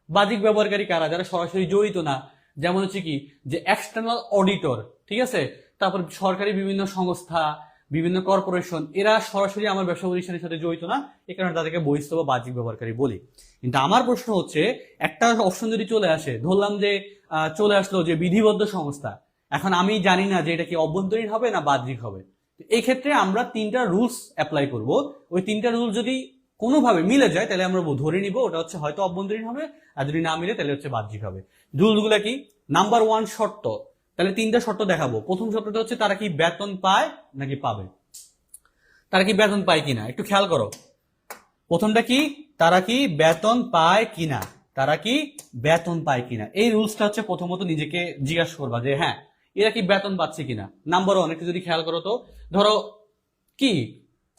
বাহ্যিক ব্যবহারকারী কারা? যারা সরাসরি জড়িত না, যেমন হচ্ছে কি যে এক্সটার্নাল অডিটর, ঠিক আছে, তারপর সরকারি বিভিন্ন সংস্থা, বিভিন্ন কর্পোরেশন, এরা সরাসরি আমার ব্যবসা প্রতিষ্ঠানের সাথে জড়িত না, এই কারণে তাদেরকে বহিস্থ বা বাহ্যিক ব্যবহারকারী বলি। কিন্তু আমার প্রশ্ন হচ্ছে, একটা অপশন যদি চলে আসে, ধরলাম যে চলে আসলো যে বিধিবদ্ধ সংস্থা, এখন আমি জানি না যে এটা কি অভ্যন্তরীণ হবে না বাহ্যিক হবে। এই ক্ষেত্রে আমরা 3টা রুলস অ্যাপ্লাই করব। ওই 3টা রুল যদি কোনোভাবে মিলে যায় তাহলে আমরা ধরে নিব ওটা হচ্ছে হয়তো অভ্যন্তরীণ হবে, আর যদি না মিলে তাহলে হচ্ছে বাহ্যিক হবে। রুলগুলো কি? নাম্বার 1 শর্ত, তাহলে 3টা শর্ত দেখাবো। প্রথম শর্তটা হচ্ছে তারা কি বেতন পায় নাকি পাবে। তারা কি বেতন পায় কিনা একটু খেয়াল করো। প্রথমটা কি, তারা কি বেতন পায় কিনা, তারা কি বেতন পায় কিনা, এই রুলসটা হচ্ছে প্রথমত নিজেকে জিজ্ঞাসা করবা যে হ্যাঁ এরা কি বেতন পাচ্ছে কিনা। নাম্বার ওয়ান, একটু যদি খেয়াল করো তো, ধরো কি,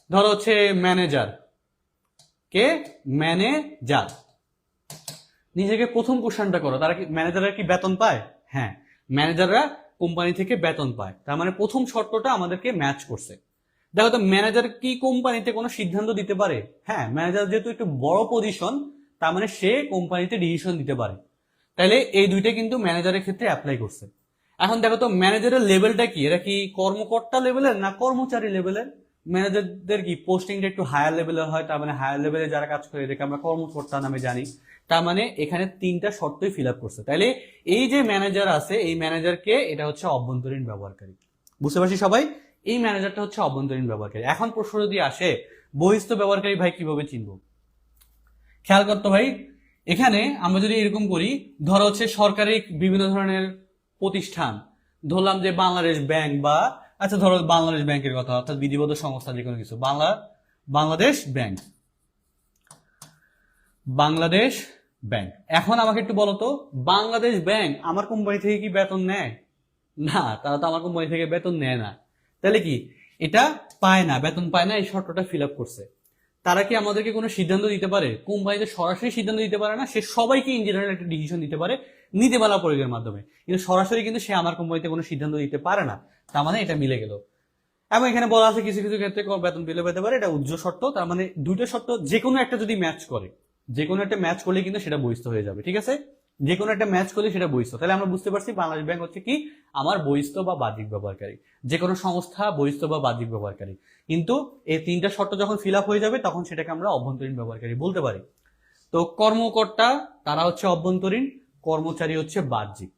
ধরো হচ্ছে ম্যানেজার, কে ম্যানেজার, নিজেকে প্রথম কোশ্চেনটা করো, তারা কি ম্যানেজাররা কি বেতন পায়? হ্যাঁ, ম্যানেজাররা কোম্পানি থেকে বেতন পায়, তার মানে প্রথম শর্তটা আমাদেরকে ম্যাচ করছে। দেখো তো ম্যানেজার কি কোম্পানিতে কোনো সিদ্ধান্ত দিতে পারে? হ্যাঁ, ম্যানেজার যেহেতু একটু বড় পজিশন, তার মানে সে কোম্পানিতে ডিসিশন দিতে পারে। তাহলে এই দুইটা কিন্তু ম্যানেজারের ক্ষেত্রে অ্যাপ্লাই করছে। এখন দেখো তো ম্যানেজারের লেভেলটা কি, এরা কি কর্মকর্তা লেভেলের না কর্মচারী লেভেলের? ম্যানেজারদের কি পোস্টিংটা একটু হায়ার লেভেলের হয়, তার মানে হায়ার লেভেলে যারা কাজ করে এদেরকে আমরা কর্মকর্তা নামে জানি। তার মানে এখানে তিনটা শর্তই ফিল আপ করছে। তাইলে এই যে ম্যানেজার আছে, এই ম্যানেজারকে এটা হচ্ছে অভ্যন্তরীণ ব্যবহারকারী। বুঝতে পারছি সবাই? এই ম্যানেজারটা হচ্ছে অভ্যন্তরীণ ব্যবহারকারী। এখন প্রশ্ন যদি আসে বহিস্থ ব্যবহারকারী ভাই কিভাবে চিনবো, খেয়াল করতো ভাই, এখানে আমরা যদি এরকম করি, ধরো হচ্ছে সরকারি বিভিন্ন ধরনের প্রতিষ্ঠান, ধরলাম যে বাংলাদেশ ব্যাংক, বা আচ্ছা ধরো বাংলাদেশ ব্যাংকের কথা, অর্থাৎ বিধিবদ্ধ সংস্থা যে কোনো কিছু, বাংলাদেশ ব্যাংক, বাংলাদেশ ব্যাংক। এখন আমাকে একটু বলো তো, বাংলাদেশ ব্যাংক আমার কোম্পানি থেকে কি বেতন নেয়? না, তারা তো আমার কোম্পানি থেকে বেতন নেয় না। তাহলে কি এটা পায় না, বেতন পায় না, এই শর্তটা ফিল আপ করছে। তারা কি আমাদেরকে কোনো সিদ্ধান্ত দিতে পারে? কোম্পানিতে সরাসরি সিদ্ধান্ত দিতে পারে না, সে সবাইকে ইন জেনারেল একটা ডিসিশন দিতে পারে নীতিমালা প্রয়োগের মাধ্যমে, কিন্তু সরাসরি কিন্তু সে আমার কোম্পানিতে কোনো সিদ্ধান্ত দিতে পারে না। তার মানে এটা মিলে গেল। এবং এখানে বলা আছে কিছু কিছু ক্ষেত্রে বেতন পেলে পেতে পারে, এটা উজ্জ্বল শর্ত। তার মানে দুইটা শর্ত যে কোনো একটা যদি ম্যাচ করে, যে কোনো একটা ম্যাচ করলে কিন্তু সেটা বহিস্থ হয়ে যাবে। ঠিক আছে, যে কোনো একটা ম্যাচ করলে সেটা বহিস্থ। তাহলে আমরা বুঝতে পারছি বাংলাদেশ ব্যাংক হচ্ছে কি আমার বহিস্থ বা বাহ্যিক ব্যবহারকারী, যে কোনো সংস্থা বহিস্থ বা বাহ্যিক ব্যবহারকারী। কিন্তু এই তিনটা শর্ত যখন ফিল আপ হয়ে যাবে তখন সেটাকে আমরা অভ্যন্তরীণ ব্যবহারকারী বলতে পারি। তো কর্মকর্তা তারা হচ্ছে অভ্যন্তরীণ, কর্মচারী হচ্ছে বাহ্যিক,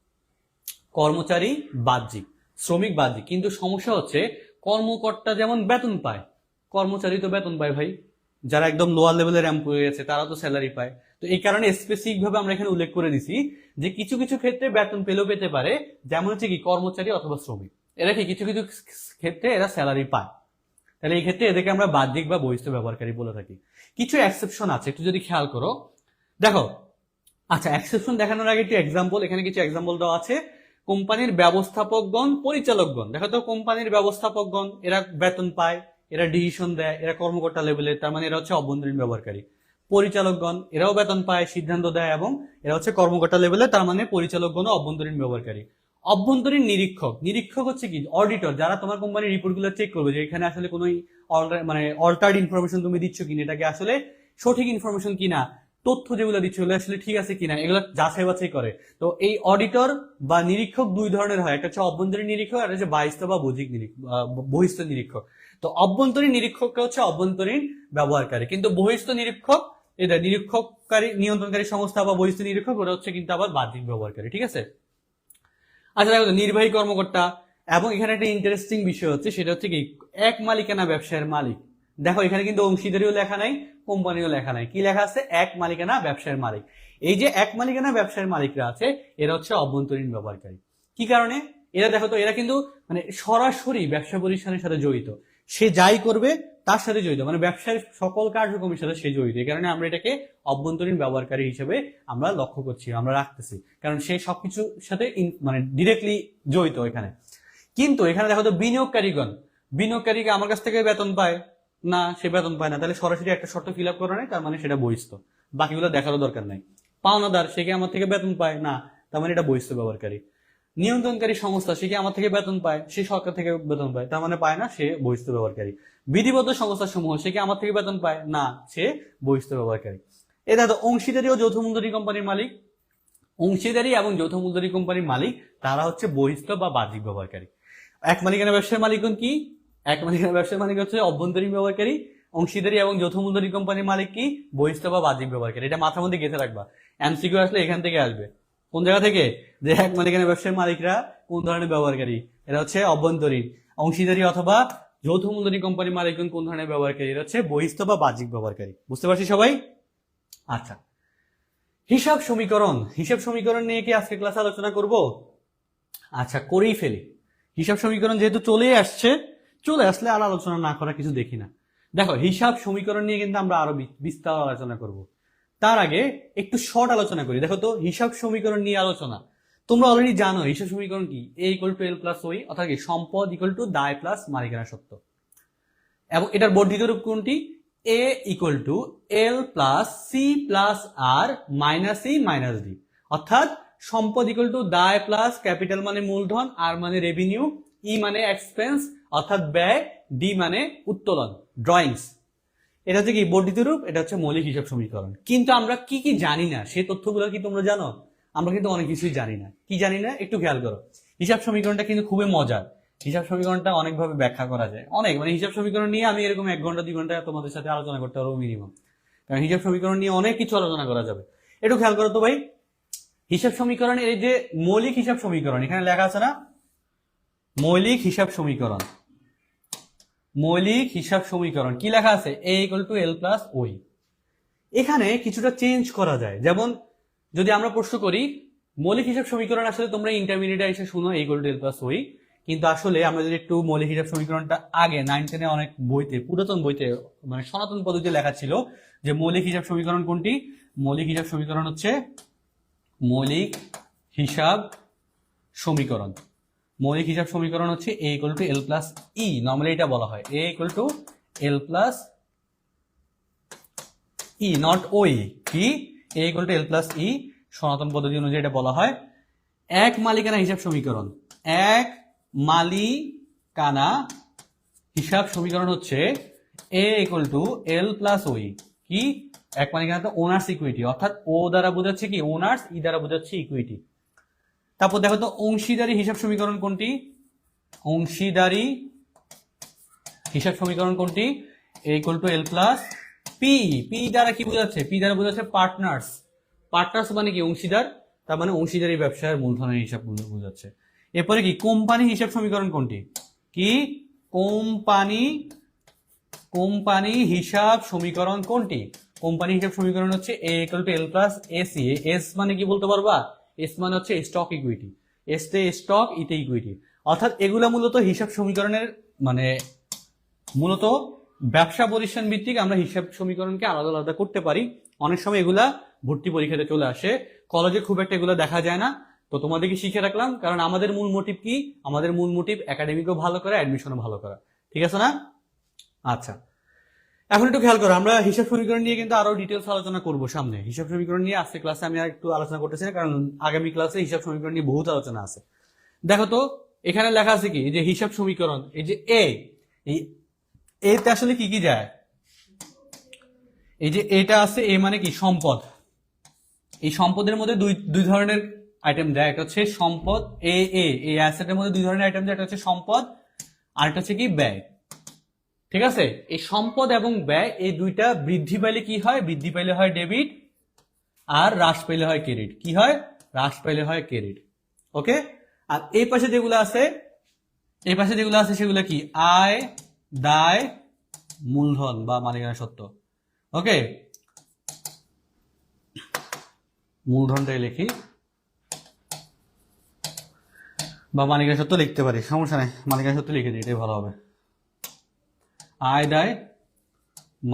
কর্মচারী বাহ্যিক, শ্রমিক বাহ্যিক। কিন্তু সমস্যা হচ্ছে কর্মকর্তা যেমন বেতন পায়, কর্মচারী তো বেতন পায় ভাই, যারা একদম লোয়ার লেভেলের এমপ্লয়ি আছে তারা তো স্যালারি পায়। তো এই কারণে স্পেসিফিক ভাবে আমরা এখানে উল্লেখ করে দিছি যে কিছু কিছু ক্ষেত্রে বেতন পেলেও পেতে পারে, যেমন হচ্ছে কি কর্মচারী অথবা শ্রমিক, এরা কি কিছু কিছু ক্ষেত্রে এরা স্যালারি পায়। তাহলে এই ক্ষেত্রে এদেরকে আমরা বাহ্যিক বা বহিস্থ ব্যবহারকারী বলে থাকি। কিছু এক্সেপশন আছে, একটু যদি খেয়াল করো দেখো। আচ্ছা, এক্সেপশন দেখানোর আগে একটু এক্সাম্পল, এখানে কিছু এক্সাম্পল দেওয়া আছে। কোম্পানির ব্যবস্থাপকগণ, পরিচালকগণ, দেখো তো কোম্পানির ব্যবস্থাপকগণ এরা বেতন পায়, এরা ডিসিশন দেয়, এরা কর্মকর্তা লেভেলের, তার মানে এরা হচ্ছে অভ্যন্তরীণ ব্যবহারকারী। পরিচালকগণ এরাও বেতন পায়, সিদ্ধান্ত দেয়, এবং এরা হচ্ছে কর্মকর্তা লেভেলে, তার মানে পরিচালকগণও অভ্যন্তরীণ ব্যবহারকারী। অভ্যন্তরীণ নিরীক্ষক, নিরীক্ষক হচ্ছে কি অডিটর, যারা তোমার কোম্পানির রিপোর্টগুলো চেক করবে যে এখানে আসলে কোনো মানে অল্টার্ড ইনফরমেশন তুমি দিচ্ছ কিনা, এটাকে আসলে সঠিক ইনফরমেশন কিনা, তথ্য যেগুলো দিচ্ছে ওগুলো আসলে ঠিক আছে কিনা, এগুলো যাচাই বাছাই করে। তো এই অডিটর বা নিরীক্ষক দুই ধরনের হয়, একটা হচ্ছে অভ্যন্তরীণ নিরীক্ষক আর হচ্ছে বাহিস্থ বা বহিস্থ নিরীক্ষক। তো অভ্যন্তরীণ নিরীক্ষকটা হচ্ছে অভ্যন্তরীণ ব্যবহারকারী, কিন্তু বহিস্থ নিরীক্ষক, এটা নিরীক্ষককারী নিয়ন্ত্রণকারী সংস্থা বা বহিস্থ নিরীক্ষক, ওটা হচ্ছে কিন্তু আবার বাহ্যিক ব্যবহারকারী। ঠিক আছে, আচ্ছা দেখো নির্বাহী কর্মকর্তা। এবং এখানে একটা ইন্টারেস্টিং বিষয় হচ্ছে, সেটা হচ্ছে কি এক মালিকানা ব্যবসায়ের মালিক। দেখো এখানে কিন্তু অংশীদারিও লেখা নাই, কোম্পানিও লেখা নাই, কি লেখা আছে এক মালিকানা ব্যবসায়ের মালিক। এই যে এক মালিকানা ব্যবসায়ের মালিকরা আছে এরা হচ্ছে অভ্যন্তরীণ ব্যবহারকারী। কি কারণে? এরা দেখো তো এরা কিন্তু মানে সরাসরি ব্যবসা প্রতিষ্ঠানের সাথে জড়িত, সে যাই করবে তার সাথে জড়িত, মানে ব্যবসার সকল কার্যক্রমের সাথে সে জড়িত। এই কারণে আমরা এটাকে অভ্যন্তরীণ ব্যবহারকারী হিসেবে আমরা লক্ষ্য করছি, আমরা রাখতেছি, কারণ সে সবকিছুর সাথে মানে ডিরেক্টলি জড়িত এখানে। কিন্তু এখানে দেখো তো বিনিয়োগকারীগণ, বিনিয়োগকারী আমার কাছ থেকে বেতন পায় না, সে বেতন পায় না, তাহলে সরাসরি একটা শর্ত ফিল আপ করা নাই, তার মানে সেটা বহিস্থ, বাকিগুলো দেখারও দরকার নাই। পাওনাদার, সে কি আমার থেকে বেতন পায় না, তার মানে এটা বহিস্থ ব্যবহারকারী। নিয়ন্ত্রণকারী সংস্থা, সে কি আমার থেকে বেতন পায়, সে সরকার থেকে বেতন পায়, তার মানে পায় না, সে বহিস্থ ব্যবহারকারী। বিধিবদ্ধ সংস্থা সমূহ, সে কি আমার থেকে বেতন পায় না, সে বহিস্থ ব্যবহারকারী। এটা তো অংশীদারি ও যৌথ মূলধনী কোম্পানির মালিক, অংশীদারি এবং যৌথ মূলধনী কোম্পানির মালিক তারা হচ্ছে বহিস্থ বা বাহ্যিক ব্যবহারকারী। এক মালিকানা ব্যবসার মালিকগণ কি? এক মালিকানা ব্যবসার মালিক হচ্ছে অভ্যন্তরীণ ব্যবহারকারী। অংশীদারি এবং যৌথ মূলধনী কোম্পানির মালিক কি? বহিস্থ বা বাহ্যিক ব্যবহারকারী। এটা মাথার মধ্যে গেঁথে রাখবা, এমসিকিউ আসলে এখান থেকে আসবে। কোন জায়গা থেকে? যে এক মালিকানা ব্যবসার মালিকরা কোন ধরনের ব্যবহারকারী, এরা হচ্ছে অভ্যন্তরীণ। অংশীদারি অথবা যৌথ মূলধনী কোম্পানির মালিকগণ কোন ধরনের ব্যবহারকারী, এরা হচ্ছে বহিস্থ বা বাহ্যিক ব্যবহারকারী। বুঝতে পারছি সবাই? আচ্ছা, হিসাব সমীকরণ, হিসাব সমীকরণ নিয়ে কি আজকে ক্লাসে আলোচনা করব? আচ্ছা, করেই ফেলি। হিসাব সমীকরণ যেহেতু চলে আসছে, চলে আসলে আর আলোচনা না করা কিছু দেখি না। দেখো হিসাব সমীকরণ নিয়ে কিন্তু আমরা আরো বিস্তার আলোচনা করব। তার আগে একটু শর্ট আলোচনা করি। দেখো তো হিসাব সমীকরণ নিয়ে আলোচনা, তোমরা অলরেডি জানো হিসাব সমীকরণ কি, A equal to L plus ওই, অর্থাৎ কি সম্পদ ইকুয়াল টু দায় প্লাস মালিকানা সত্ত্ব। এবং এটার বর্ধিত রূপ কোনটি, A equal to L plus C plus R minus E minus D, অর্থাৎ সম্পদ ইকুয়াল টু দায় প্লাস ক্যাপিটাল মানে মূলধন, আর মানে রেভিনিউ, ই মানে এক্সপেন্স অর্থাৎ ব্যয়, ডি মানে উত্তোলন ড্রয়িংস। এটা হচ্ছে কি বর্ধিত রূপ, এটা হচ্ছে মৌলিক হিসাব সমীকরণ। কিন্তু আমরা কি কি জানি না সেই তথ্যগুলো কি তোমরা জানো? আমরা কিন্তু অনেক কিছুই জানি না। কি জানি না একটু খেয়াল করো। হিসাব সমীকরণটা কিন্তু খুবই মজার। হিসাব সমীকরণটা অনেকভাবে ব্যাখ্যা করা যায়, অনেক, মানে হিসাব সমীকরণ নিয়ে আমি এরকম 1 ঘন্টা 2 ঘন্টা তোমাদের সাথে আলোচনা করতে পারবো মিনিমাম, কারণ হিসাব সমীকরণ নিয়ে অনেক কিছু আলোচনা করা যাবে। একটু খেয়াল করো তো ভাই, হিসাব সমীকরণের এই যে মৌলিক হিসাব সমীকরণ এখানে লেখা আছে না, মৌলিক হিসাব সমীকরণ, মৌলিক হিসাব সমীকরণ কি লেখা আছে, এ ইকুয়াল টু এল প্লাস ওই। এখানে কিছুটা চেঞ্জ করা যায়। যেমন যদি আমরা প্রশ্ন করি মৌলিক হিসাব সমীকরণ, আসলে তোমরা ইন্টারমিডিয়েটে এসে শুনো এ ইকুয়াল টু এল প্লাস ওই, কিন্তু আসলে আমরা যদি একটু মৌলিক হিসাব সমীকরণটা আগে 9, 10 অনেক বইতে, পুরাতন বইতে, মানে সনাতন পদ্ধতিতে লেখা ছিল যে মৌলিক হিসাব সমীকরণ কোনটি, মৌলিক হিসাব সমীকরণ হচ্ছে মৌলিক হিসাব সমীকরণ, মৌলিক হিসাব সমীকরণ হচ্ছে A equal to L plus E, normally এটা বলা হয় A equal to L plus E, not ওই, কি A equal to L plus E, সনাতন পদ্ধতি অনুযায়ী এটা বলা হয় এক মালিকানা হিসাব সমীকরণ। এক মালিকানা হিসাব সমীকরণ হচ্ছে A equal to L plus ওই, কি এক মালিকানা তো ওনার্স ইকুইটি, অর্থাৎ ও দ্বারা বোঝাচ্ছে কি ওনার্স, ই দ্বারা বোঝাচ্ছে ইকুইটি। তারপর দেখো তো অংশীদারি হিসাব সমীকরণ কোনটি, অংশীদারি হিসাব সমীকরণ কোনটি, A equal to L plus P, P দ্বারা কি বোঝাচ্ছে, পি দ্বারা বোঝাচ্ছে পার্টনার্স, পার্টনার্স মানে কি অংশীদার, তার মানে অংশীদারি ব্যবসায়ের মূলধনের হিসাব বোঝাচ্ছে। এরপরে কি কোম্পানি হিসাব সমীকরণ কোনটি, কি কোম্পানি, কোম্পানি হিসাব সমীকরণ কোনটি, কোম্পানি হিসাব সমীকরণ হচ্ছে A equal to L plus SE. S মানে কি বলতে পারবা, এস মানে হচ্ছে স্টক ইকুইটি, এস তে স্টক, ইতে ইকুইটি, অর্থাৎ এগুলা মূলত হিসাব সমীকরণের মানে মূলত ব্যবসা প্রতিষ্ঠান ভিত্তিক আমরা হিসাব সমীকরণকে আলাদা আলাদা করতে পারি। অনেক সময় এগুলা ভর্তি পরীক্ষাতে চলে আসে, কলেজে খুব একটা এগুলো দেখা যায় না। তো তোমাদেরকে শিখে রাখলাম, কারণ আমাদের মূল মোটিভ কি, আমাদের মূল মোটিভ একাডেমিকও ভালো করা, অ্যাডমিশনও ভালো করা, ঠিক আছে না? আচ্ছা, এখন একটু খেয়াল করো, আমরা হিসাব সমীকরণ নিয়ে কিন্তু আরো ডিটেলস আলোচনা করব সামনে। হিসাব সমীকরণ নিয়ে আজকে ক্লাসে আমি আর একটু আলোচনা করতেছি না, কারণ আগামী ক্লাসে হিসাব সমীকরণ নিয়ে বহুত আলোচনা আছে। দেখো তো এখানে লেখা আছে কি, যে হিসাব সমীকরণ, এই যে এ, এই এতে আসলে কি কি যায়, এই যে এটা আছে এ মানে কি সম্পদ, এই সম্পদের মধ্যে দুই ধরনের আইটেম দেয়, একটা হচ্ছে সম্পদ এ, এই অ্যাসেটের মধ্যে 2 ধরনের আইটেম দেয়, একটা হচ্ছে সম্পদ আর একটা হচ্ছে কি ব্যয়, ঠিক আছে? এই সম্পদ এবং ব্যয় এই দুইটা বৃদ্ধি পাইলে কি হয়, বৃদ্ধি পাইলে হয় ডেবিট, আর হ্রাস পাইলে হয় ক্রেডিট। কি হয়, হ্রাস পাইলে হয় ক্রেডিট, ওকে? আর এই পাশে যেগুলো আছে, এই পাশে যেগুলো আছে সেগুলো কি আয়, দায়, মূলধন বা মালিকানা সত্ত্ব, ওকে? মূলধনটাই লিখি বা মালিকানা সত্ত্ব লিখতে পারি, সমস্যা নেই, মালিকানা সত্ত্ব লিখে দিই, এটাই ভালো হবে। আয়, দায়,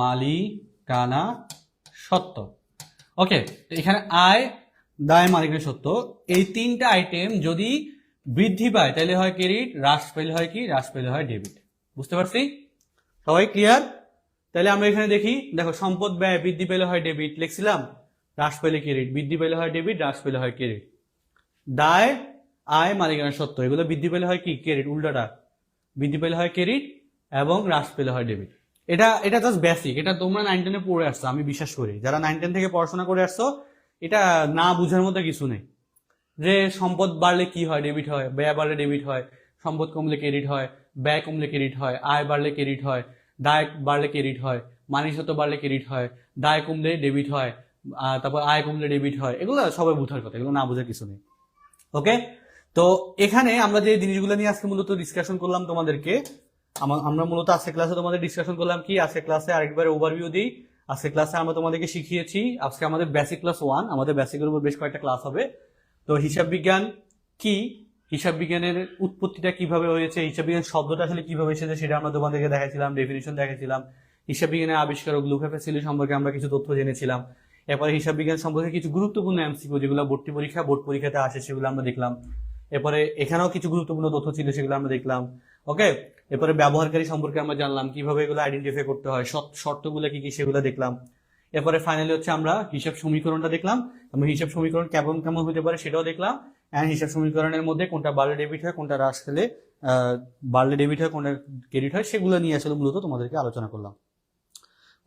মালিকানা সত্ত্ব, ওকে? এখানে আয়, দায়, মালিকানা সত্ত্ব, এই 3টা আইটেম যদি বৃদ্ধি পায় তাহলে হয় ক্রেডিট, হ্রাস পেলে হয় কি, হ্রাস পেলে হয় ডেবিট। বুঝতে পারছি? সবাই ক্লিয়ার? তাহলে আমরা এখানে দেখি, দেখো সম্পদ ব্যয় বৃদ্ধি পেলে হয় ডেবিট লিখছিলাম, হ্রাস পেলে ক্রেডিট, বৃদ্ধি পেলে হয় ডেবিট, হ্রাস পেলে হয় ক্রেডিট। দায়, আয়, মালিকানা সত্ত্ব এগুলো বৃদ্ধি পেলে হয় কি ক্রেডিট, উল্টাটা বৃদ্ধি পেলে হয় ক্রেডিট এবং হ্রাস পেলে হয় ডেবিট। এটা জাস্ট বেসিক, এটা তোমরা 9, 10 পড়ে আসছো, আমি বিশ্বাস করি যারা 9, 10 থেকে পড়াশোনা করে আসছো এটা না বুঝার মতো কিছু নেই, যে সম্পদ বাড়লে কি হয়, ডেবিট হয়, ব্যয় বাড়লে ডেবিট হয়, সম্পদ কমলে ক্রেডিট হয়, ব্যয় কমলে ক্রেডিট হয়, আয় বাড়লে ক্রেডিট হয়, দায় বাড়লে ক্রেডিট হয়, মালিকানা সত্ত্ব বাড়লে ক্রেডিট হয়, দায় কমলে ডেবিট হয়, তারপর আয় কমলে ডেবিট হয়, এগুলো সবাই বুঝার কথা, এগুলো না বুঝার কিছু নেই, ওকে? তো এখানে আমরা যে জিনিসগুলো নিয়ে আজকে মূলত ডিসকাশন করলাম তোমাদেরকে, আমরা মূলত আজকে ক্লাসে তোমাদের ডিসকাশন করলাম কি, আজকে ক্লাসে আরেকবার ওভারভিউ দিই। আজকে ক্লাসে আমরা তোমাদেরকে শিখিয়েছি, আজকে আমাদের বেসিক ক্লাস 1, আমাদের বেসিকের উপর বেশ কয়েকটা ক্লাস হবে। তো হিসাব বিজ্ঞান কি, হিসাব বিজ্ঞানের উৎপত্তিটা কিভাবে হয়েছে, হিসাব বিজ্ঞান শব্দটা আসলে কিভাবে এসেছে সেটা আমরা তোমাদেরকে দেখাইছিলাম, ডেফিনিশন দেখাইছিলাম, হিসাব বিজ্ঞানের আবিষ্কারক লুকা প্যাসিলি সম্পর্কে আমরা কিছু তথ্য জেনেছিলাম। এরপরে হিসাব বিজ্ঞান সম্পর্কে কিছু গুরুত্বপূর্ণ এমসিকিউ যেগুলো বোর্ড পরীক্ষাতে আসে সেগুলো আমরা দেখলাম। এরপরে এখানেও কিছু গুরুত্বপূর্ণ তথ্য ছিল সেগুলো আমরা দেখলাম। ওকে, এরপরে ব্যবহারকারী সম্পর্কে আমরা জানলাম কিভাবে এগুলো আইডেন্টিফাই করতে হয়, শর্তগুলো কি কি সেগুলো দেখলাম। এরপরে ফাইনালি হচ্ছে আমরা হিসাব সমীকরণটা দেখলাম, এবং হিসাব সমীকরণ কেমন কেমন হতে পারে সেটাও দেখলাম। এন্ড হিসাব সমীকরণের মধ্যে কোনটা বাড়লে ডেবিট হয়, কোনটা হ্রাস পেলে বাড়লে ডেবিট হয়, কোনটা ক্রেডিট হয়, সেগুলো নিয়ে আসলে মূলত তোমাদেরকে আলোচনা করলাম।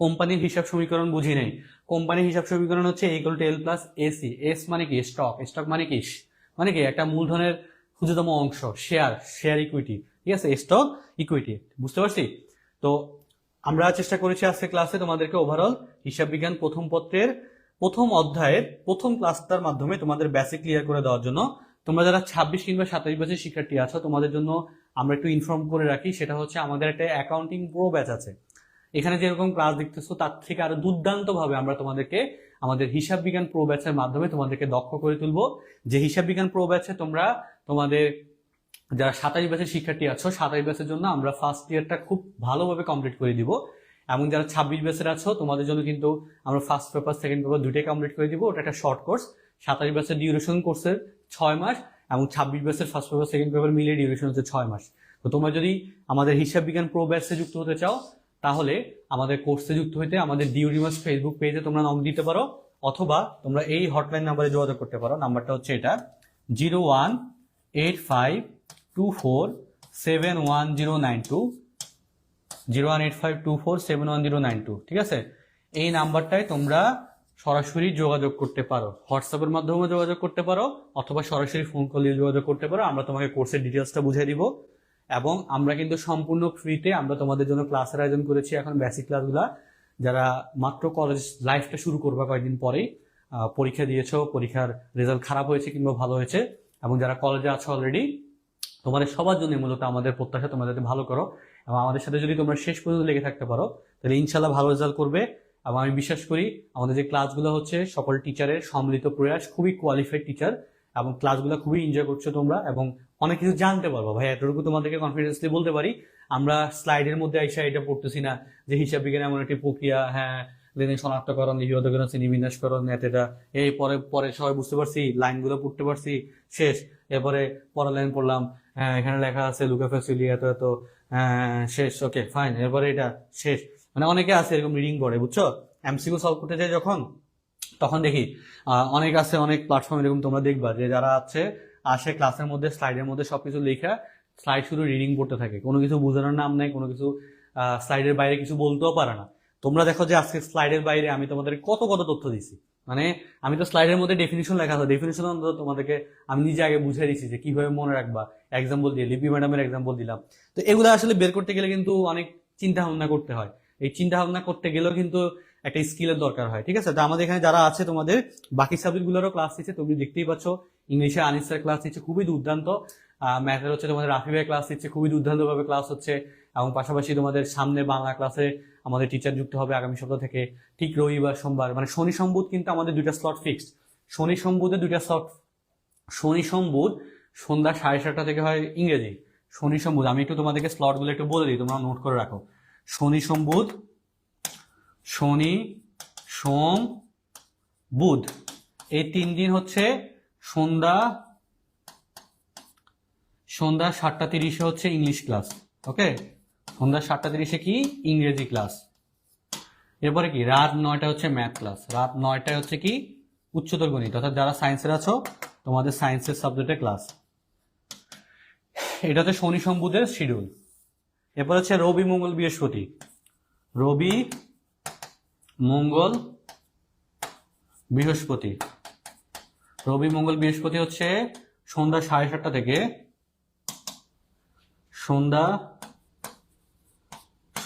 কোম্পানির হিসাব সমীকরণ বুঝি নেই। কোম্পানির হিসাব সমীকরণ হচ্ছে L+AC। এস মানে কি? স্টক মানে কি? মানে কি একটা মূলধনের ক্ষুদ্রতম অংশ, শেয়ার ইকুইটি। ঠিক আছে, স্টক ইকুইটি, বুঝতে পারছি? তো আমরা চেষ্টা করেছি আজকে ক্লাসে তোমাদেরকে ওভারঅল হিসাব বিজ্ঞান প্রথম পত্রের প্রথম অধ্যায়ের প্রথম ক্লাসটার মাধ্যমে তোমাদের বেসিক ক্লিয়ার করে দেওয়ার জন্য। তোমরা যারা 26 কিংবা 27 বছরের শিক্ষার্থী আছো, তোমাদের জন্য আমরা একটু ইনফর্ম করে রাখি, সেটা হচ্ছে আমাদের একটা অ্যাকাউন্টিং প্রো ব্যাচ আছে। এখানে যেরকম ক্লাস দেখতেছো তার থেকে আরো দুর্দান্ত ভাবে আমরা তোমাদেরকে আমাদের হিসাব বিজ্ঞান প্রো ব্যাচের মাধ্যমে তোমাদেরকে দক্ষ করে তুলবো। যে হিসাব বিজ্ঞান প্রো ব্যাচে তোমরা তোমাদের যারা 27 ব্যাচের শিক্ষার্থী আছো, 27 ব্যাচের জন্য আমরা ফার্স্ট ইয়ারটা খুব ভালোভাবে কমপ্লিট করে দিব, এবং যারা 26 ব্যাচের আছো তোমাদের জন্য কিন্তু আমরা ফার্স্ট পেপার সেকেন্ড পেপার দুটোই কমপ্লিট করে দিব। ওটা একটা শর্ট কোর্স। 27 ব্যাচের ডিউরেশন কোর্সের 6 মাস, এবং 26 ব্যাচের ফার্স্ট পেপার সেকেন্ড পেপার মিলিয়ে ডিউরেশন হচ্ছে 6 মাস। তো তোমরা যদি আমাদের হিসাব বিজ্ঞান প্রো ব্যাচে যুক্ত হতে চাও, তাহলে আমাদের কোর্সে যুক্ত হইতে আমাদের ডিউরিমাস ফেসবুক পেজে তোমরা নক দিতে পারো, অথবা তোমরা এই হটলাইন নাম্বারে যোগাযোগ করতে পারো। নাম্বারটা হচ্ছে এটা 018524711092, 018524711092। ঠিক আছে, এই নাম্বারটায় তোমরা সরাসরি যোগাযোগ করতে পারো, হোয়াটসঅ্যাপের মাধ্যমে যোগাযোগ করতে পারো, অথবা সরাসরি ফোন কল দিয়ে যোগাযোগ করতে পারো। আমরা তোমাকে কোর্সের ডিটেলসটা বুঝিয়ে দিব, এবং আমরা কিন্তু সম্পূর্ণ ফ্রিতে আমরা তোমাদের জন্য ক্লাসের আয়োজন করেছি। এখন বেসিক ক্লাসগুলা যারা মাত্র কলেজ লাইফটা শুরু করবে কয়েকদিন পরেই, পরীক্ষা দিয়েছো, পরীক্ষার রেজাল্ট খারাপ হয়েছে কিংবা ভালো হয়েছে, এবং যারা কলেজে আছো অলরেডি, তোমাদের সবার জন্য মূলত আমাদের প্রত্যাশা তোমরা যাতে ভালো করো, এবং আমাদের সাথে যদি তোমরা শেষ পর্যন্ত লেগে থাকতে পারো তাহলে ইনশাল্লাহ ভালো রেজাল্ট করবে। এবং আমি বিশ্বাস করি আমাদের যে ক্লাসগুলো হচ্ছে সকল টিচারের সম্মিলিত প্রয়াস, খুবই কোয়ালিফাইড টিচার, এবং ক্লাসগুলো খুবই এনজয় করছো তোমরা, এবং অনেক কিছু জানতে পারবো। ভাই এতটুকু তোমাদেরকে কনফিডেন্সলি বলতে পারি। আমরা স্লাইডের মধ্যে আইসা এটা পড়তেছি না যে হিসাব বিজ্ঞান এমন একটি প্রক্রিয়া, হ্যাঁ লেনদেন শনাক্তকরণ, লিপিবদ্ধকরণ, শ্রেণীবিন্যাসকরণ, এটা এই পরে পরে সবাই বুঝতে পারছি, লাইনগুলো পড়তে পারছি, শেষ। এরপরে পরের লাইন পড়লাম, হ্যাঁ এখানে লেখা আছে লুকা প্যাসিলি এত এত, শেষ, ওকে ফাইন, এরপরে এটা শেষ। মানে অনেকে আছে এরকম রিডিং পড়ে, বুঝছো? এমসিকিউ সলভ করতে চাই যখন, তখন দেখি অনেক আছে, অনেক প্ল্যাটফর্ম এরকম তোমরা দেখবা যে যারা আছে আসে ক্লাসের মধ্যে স্লাইডের মধ্যে সবকিছু লেখা, স্লাইড শুধু রিডিং পড়তে থাকে, কোনো কিছু বোঝানোর নাম নাই, কোনো কিছু স্লাইডের বাইরে কিছু বলতেও পারে না। তোমরা দেখো যে আজকে স্লাইডের বাইরে আমি তোমাদের কত কত তথ্য দিছি, মানে আমি তো স্লাইডের মধ্যে ডেফিনিশন লেখা আছে, ডেফিনিশন অন্তত তোমাদেরকে আমি নিজে আগে বুঝিয়ে দিচ্ছি যে কিভাবে মনে রাখবা, এক্সাম্পল দিয়ে লিপি ম্যাডামের এক্সাম্পল দিলাম। তো এগুলো আসলে বের করতে গেলে কিন্তু অনেক চিন্তা ভাবনা করতে হয়, এই চিন্তা ভাবনা করতে গেলেও কিন্তু একটা স্কিলের দরকার হয়। ঠিক আছে, তো আমাদের এখানে যারা আছে তোমাদের বাকি সাবজেক্ট গুলোরও ক্লাস দিচ্ছে, তুমি দেখতেই পাচ্ছ। ইংলিশে আনিস স্যার ক্লাস দিচ্ছে খুবই দুর্দান্ত, ম্যাথের হচ্ছে তোমাদের রাফি ভাই ক্লাস দিচ্ছে, খুবই দুর্দান্ত ভাবে ক্লাস হচ্ছে, এবং পাশাপাশি তোমাদের সামনে বাংলা ক্লাসে আমাদের টিচার যুক্ত হবে আগামী সপ্তাহ থেকে, ঠিক রবিবার সোমবার, মানে শনি সম্বুধ কিন্তু আমাদের দুইটা স্লট ফিক্সড। শনি সম্বুধে দুইটা স্লট, শনি সম্বুধ সন্ধ্যা 7:30 থেকে হয় ইংরেজি। শনি সম্বুধ আমি একটু তোমাদেরকে স্লট গুলো একটু বলে দিই, তোমরা নোট করে রাখো। শনি সম্বুধ, শনি সোম বুধ, এই 3 দিন হচ্ছে সন্ধ্যা 7:30 হচ্ছে ইংলিশ ক্লাস। ওকে, সন্ধ্যা 7:30 কি ইংরেজি ক্লাস। এরপরে কি রাত 9টা হচ্ছে ম্যাথ ক্লাস, রাত 9টায় হচ্ছে কি উচ্চতর গণিত, অর্থাৎ যারা সায়েন্সের আছো তোমাদের সায়েন্সের সাবজেক্টের ক্লাস। এটা হচ্ছে শনি সোম বুধের শিডিউল। এরপর হচ্ছে রবি মঙ্গল বৃহস্পতি, রবি মঙ্গল বৃহস্পতি, রবি মঙ্গল বৃহস্পতি হচ্ছে সন্ধ্যা 7:30 থেকে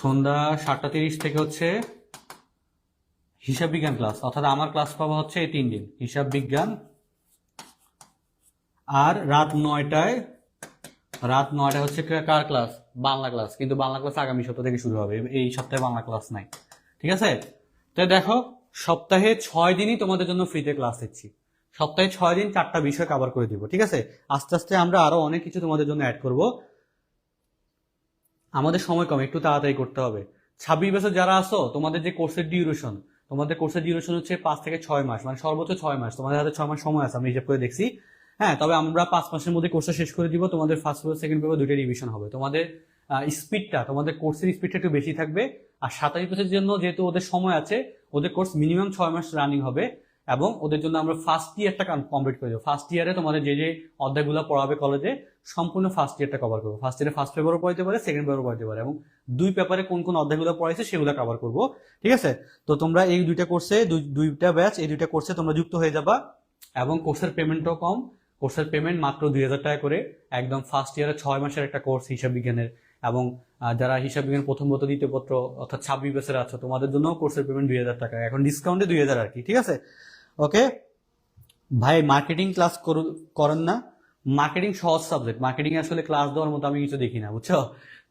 সন্ধ্যা 7:30 থেকে হচ্ছে হিসাব বিজ্ঞান ক্লাস, অর্থাৎ আমার ক্লাস পাওয়া হচ্ছে এই 3 দিন হিসাব বিজ্ঞান। আর রাত 9টায় হচ্ছে কার ক্লাস? বাংলা ক্লাস, কিন্তু বাংলা ক্লাস আগামী সপ্তাহ থেকে শুরু হবে, এই সপ্তাহে বাংলা ক্লাস নাই। ঠিক আছে, তো দেখো সপ্তাহে 6 দিনই তোমাদের জন্য ফ্রিতে ক্লাস দিচ্ছি, সপ্তাহে 6 দিন 4টা বিষয় কভার করে দিব। ঠিক আছে, আস্তে আস্তে আমরা আরো অনেক কিছু তোমাদের জন্য অ্যাড করব। আমাদের সময় কম, একটু তাড়াতাড়ি করতে হবে। 26 বছর যারা আছো, তোমাদের যে কোর্সের ডিউরেশন, তোমাদের কোর্সের ডিউরেশন হচ্ছে 5 থেকে 6 মাস, মানে সর্বোচ্চ 6 মাস। তোমাদের হাতে 6 মাস সময় আছে, আমি হিসাব করে দেখছি। হ্যাঁ, তবে আমরা 5 মাসের মধ্যে কোর্সটা শেষ করে দিব। তোমাদের ফার্স্ট পেপার সেকেন্ড পেপার দুইটা রিভিশন হবে। তোমাদের স্পিডটা, তোমাদের কোর্সের স্পিডটা একটু বেশি থাকবে। আর 27 বছরের জন্য যেহেতু ওদের সময় আছে, ওদের কোর্স মিনিমাম 6 মাস রানিং হবে, এবং ওদের জন্য আমরা ফার্স্ট ইয়ারটা কমপ্লিট করে দেবো। ফার্স্ট ইয়ারে তোমাদের যে যে অধ্যায়গুলো পড়াবে কলেজে, সম্পূর্ণ ফার্স্ট ইয়ারটা কভার করবো। ফার্স্ট ইয়ারে ফার্স্ট পেপারও পড়াতে পারে, সেকেন্ড পেপারও পড়াতে পারে, এবং 2 পেপারে কোন কোন অধ্যায়গুলো পড়াইছে সেগুলো কভার করবো। ঠিক আছে? তো তোমরা এই দুইটা কোর্সে, দুইটা ব্যাচ, এই দুইটা কোর্সে তোমরা যুক্ত হয়ে যাবা। এবং কোর্সের পেমেন্টও কম, কোর্সের পেমেন্ট মাত্র 2,000 টাকা করে। একদম ফার্স্ট ইয়ারে 6 মাসের একটা কোর্স হিসাব বিজ্ঞানের। এবং যারা হিসাব বিজ্ঞান প্রথম পত্র দ্বিতীয় পত্র অর্থাৎ 26 বছরে আছো, তোমাদের জন্য কোর্সের পেমেন্ট 2,000 টাকা, এখন ডিসকাউন্টে 2,000 আর কি। ঠিক আছে? ওকে ভাই, মার্কেটিং ক্লাস করেন না? মার্কেটিং সহজ সাবজেক্ট, মার্কেটিং এ আসলে ক্লাস দেওয়ার মতো আমি কিছু দেখি না, বুঝছো?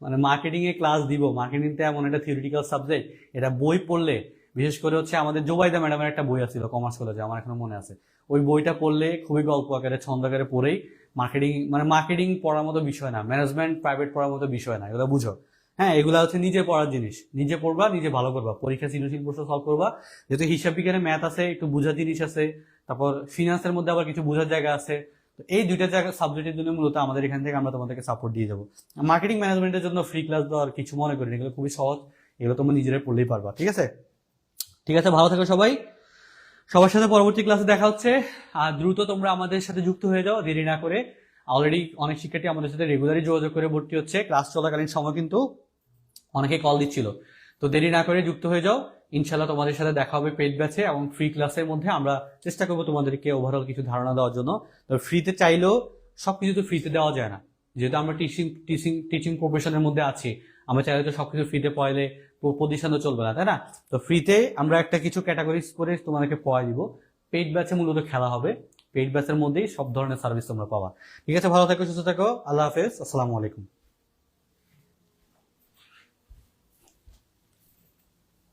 মানে মার্কেটিং এ ক্লাস দিব, মার্কেটিংটা এমন একটা থিওরিটিক্যাল সাবজেক্ট, এটা বই পড়লে, বিশেষ করে হচ্ছে আমাদের জোবাইদা ম্যাডামের একটা বই আছিল কমার্স কলেজে, আমার এখনো মনে আছে। ওই বইটা পড়লে খুবই গল্প আকারে, ছন্দ আকারে পড়েই মার্কেটিং, মানে মার্কেটিং পড়ার মতো বিষয় না, ম্যানেজমেন্ট প্রাইভেট পড়ার মতো বিষয় না, এগুলো বুঝো। হ্যাঁ, এগুলা হচ্ছে নিজে পড়ার জিনিস, নিজে পড়বা, নিজে ভালো করবা, পরীক্ষা সৃজনশীল প্রশ্ন সলভ করবা। যেহেতু হিসাব বিজ্ঞানে ম্যাথ আছে, একটু বোঝার জিনিস আছে, তারপর ফিনান্সের মধ্যে আবার কিছু বোঝার জায়গা আছে। তো এই দুইটা জায়গা সাবজেক্টের জন্য মূলত আমাদের এখান থেকে আমরা তোমাদেরকে সাপোর্ট দিয়ে যাবো। মার্কেটিং ম্যানেজমেন্টের জন্য ফ্রি ক্লাস দেওয়ার কিছু মনে করি না, এগুলো খুবই সহজ, এগুলো তোমরা নিজেরাই পড়লেই পারবা। ঠিক আছে? ঠিক আছে, ভালো থাকো সবাই। সবার সাথে পরবর্তী ক্লাসে দেখা হচ্ছে। আর দ্রুত তোমরা আমাদের সাথে যুক্ত হয়ে যাও, দেরি না করে। অলরেডি অনেক শিক্ষার্থী আমাদের সাথে রেগুলারই যোগাযোগ করে ভর্তি হচ্ছে। ক্লাস চলাকালীন সময় কিন্তু অনেকে কল দিচ্ছিল। তো দেরি না করে যুক্ত হয়ে যাও। ইনশাল্লাহ তোমাদের সাথে দেখা হবে পেইড ব্যাচে, এবং ফ্রি ক্লাসের মধ্যে আমরা চেষ্টা করবো তোমাদেরকে ওভারঅল কিছু ধারণা দেওয়ার জন্য। তো ফ্রিতে চাইলেও সবকিছু তো ফ্রিতে দেওয়া যায় না, যেহেতু আমরা টিচিং প্রফেশনের মধ্যে আছি। আমরা চাইলে তো সবকিছু ফ্রিতে পড়াইলে প্রতিষ্ঠানও চলবে না, তাই না? তো ফ্রিতে আমরা একটা কিছু ক্যাটাগরিজ করে তোমাদেরকে পড়াই দিব। পেইড ব্যাচে মূলত খেলা হবে, পেইড ব্যাচের মধ্যেই সব ধরনের সার্ভিস তোমরা পাবা। ঠিক আছে, ভালো থাকো, সুস্থ থাকো, আল্লাহ হাফেজ, আসসালামু আলাইকুম।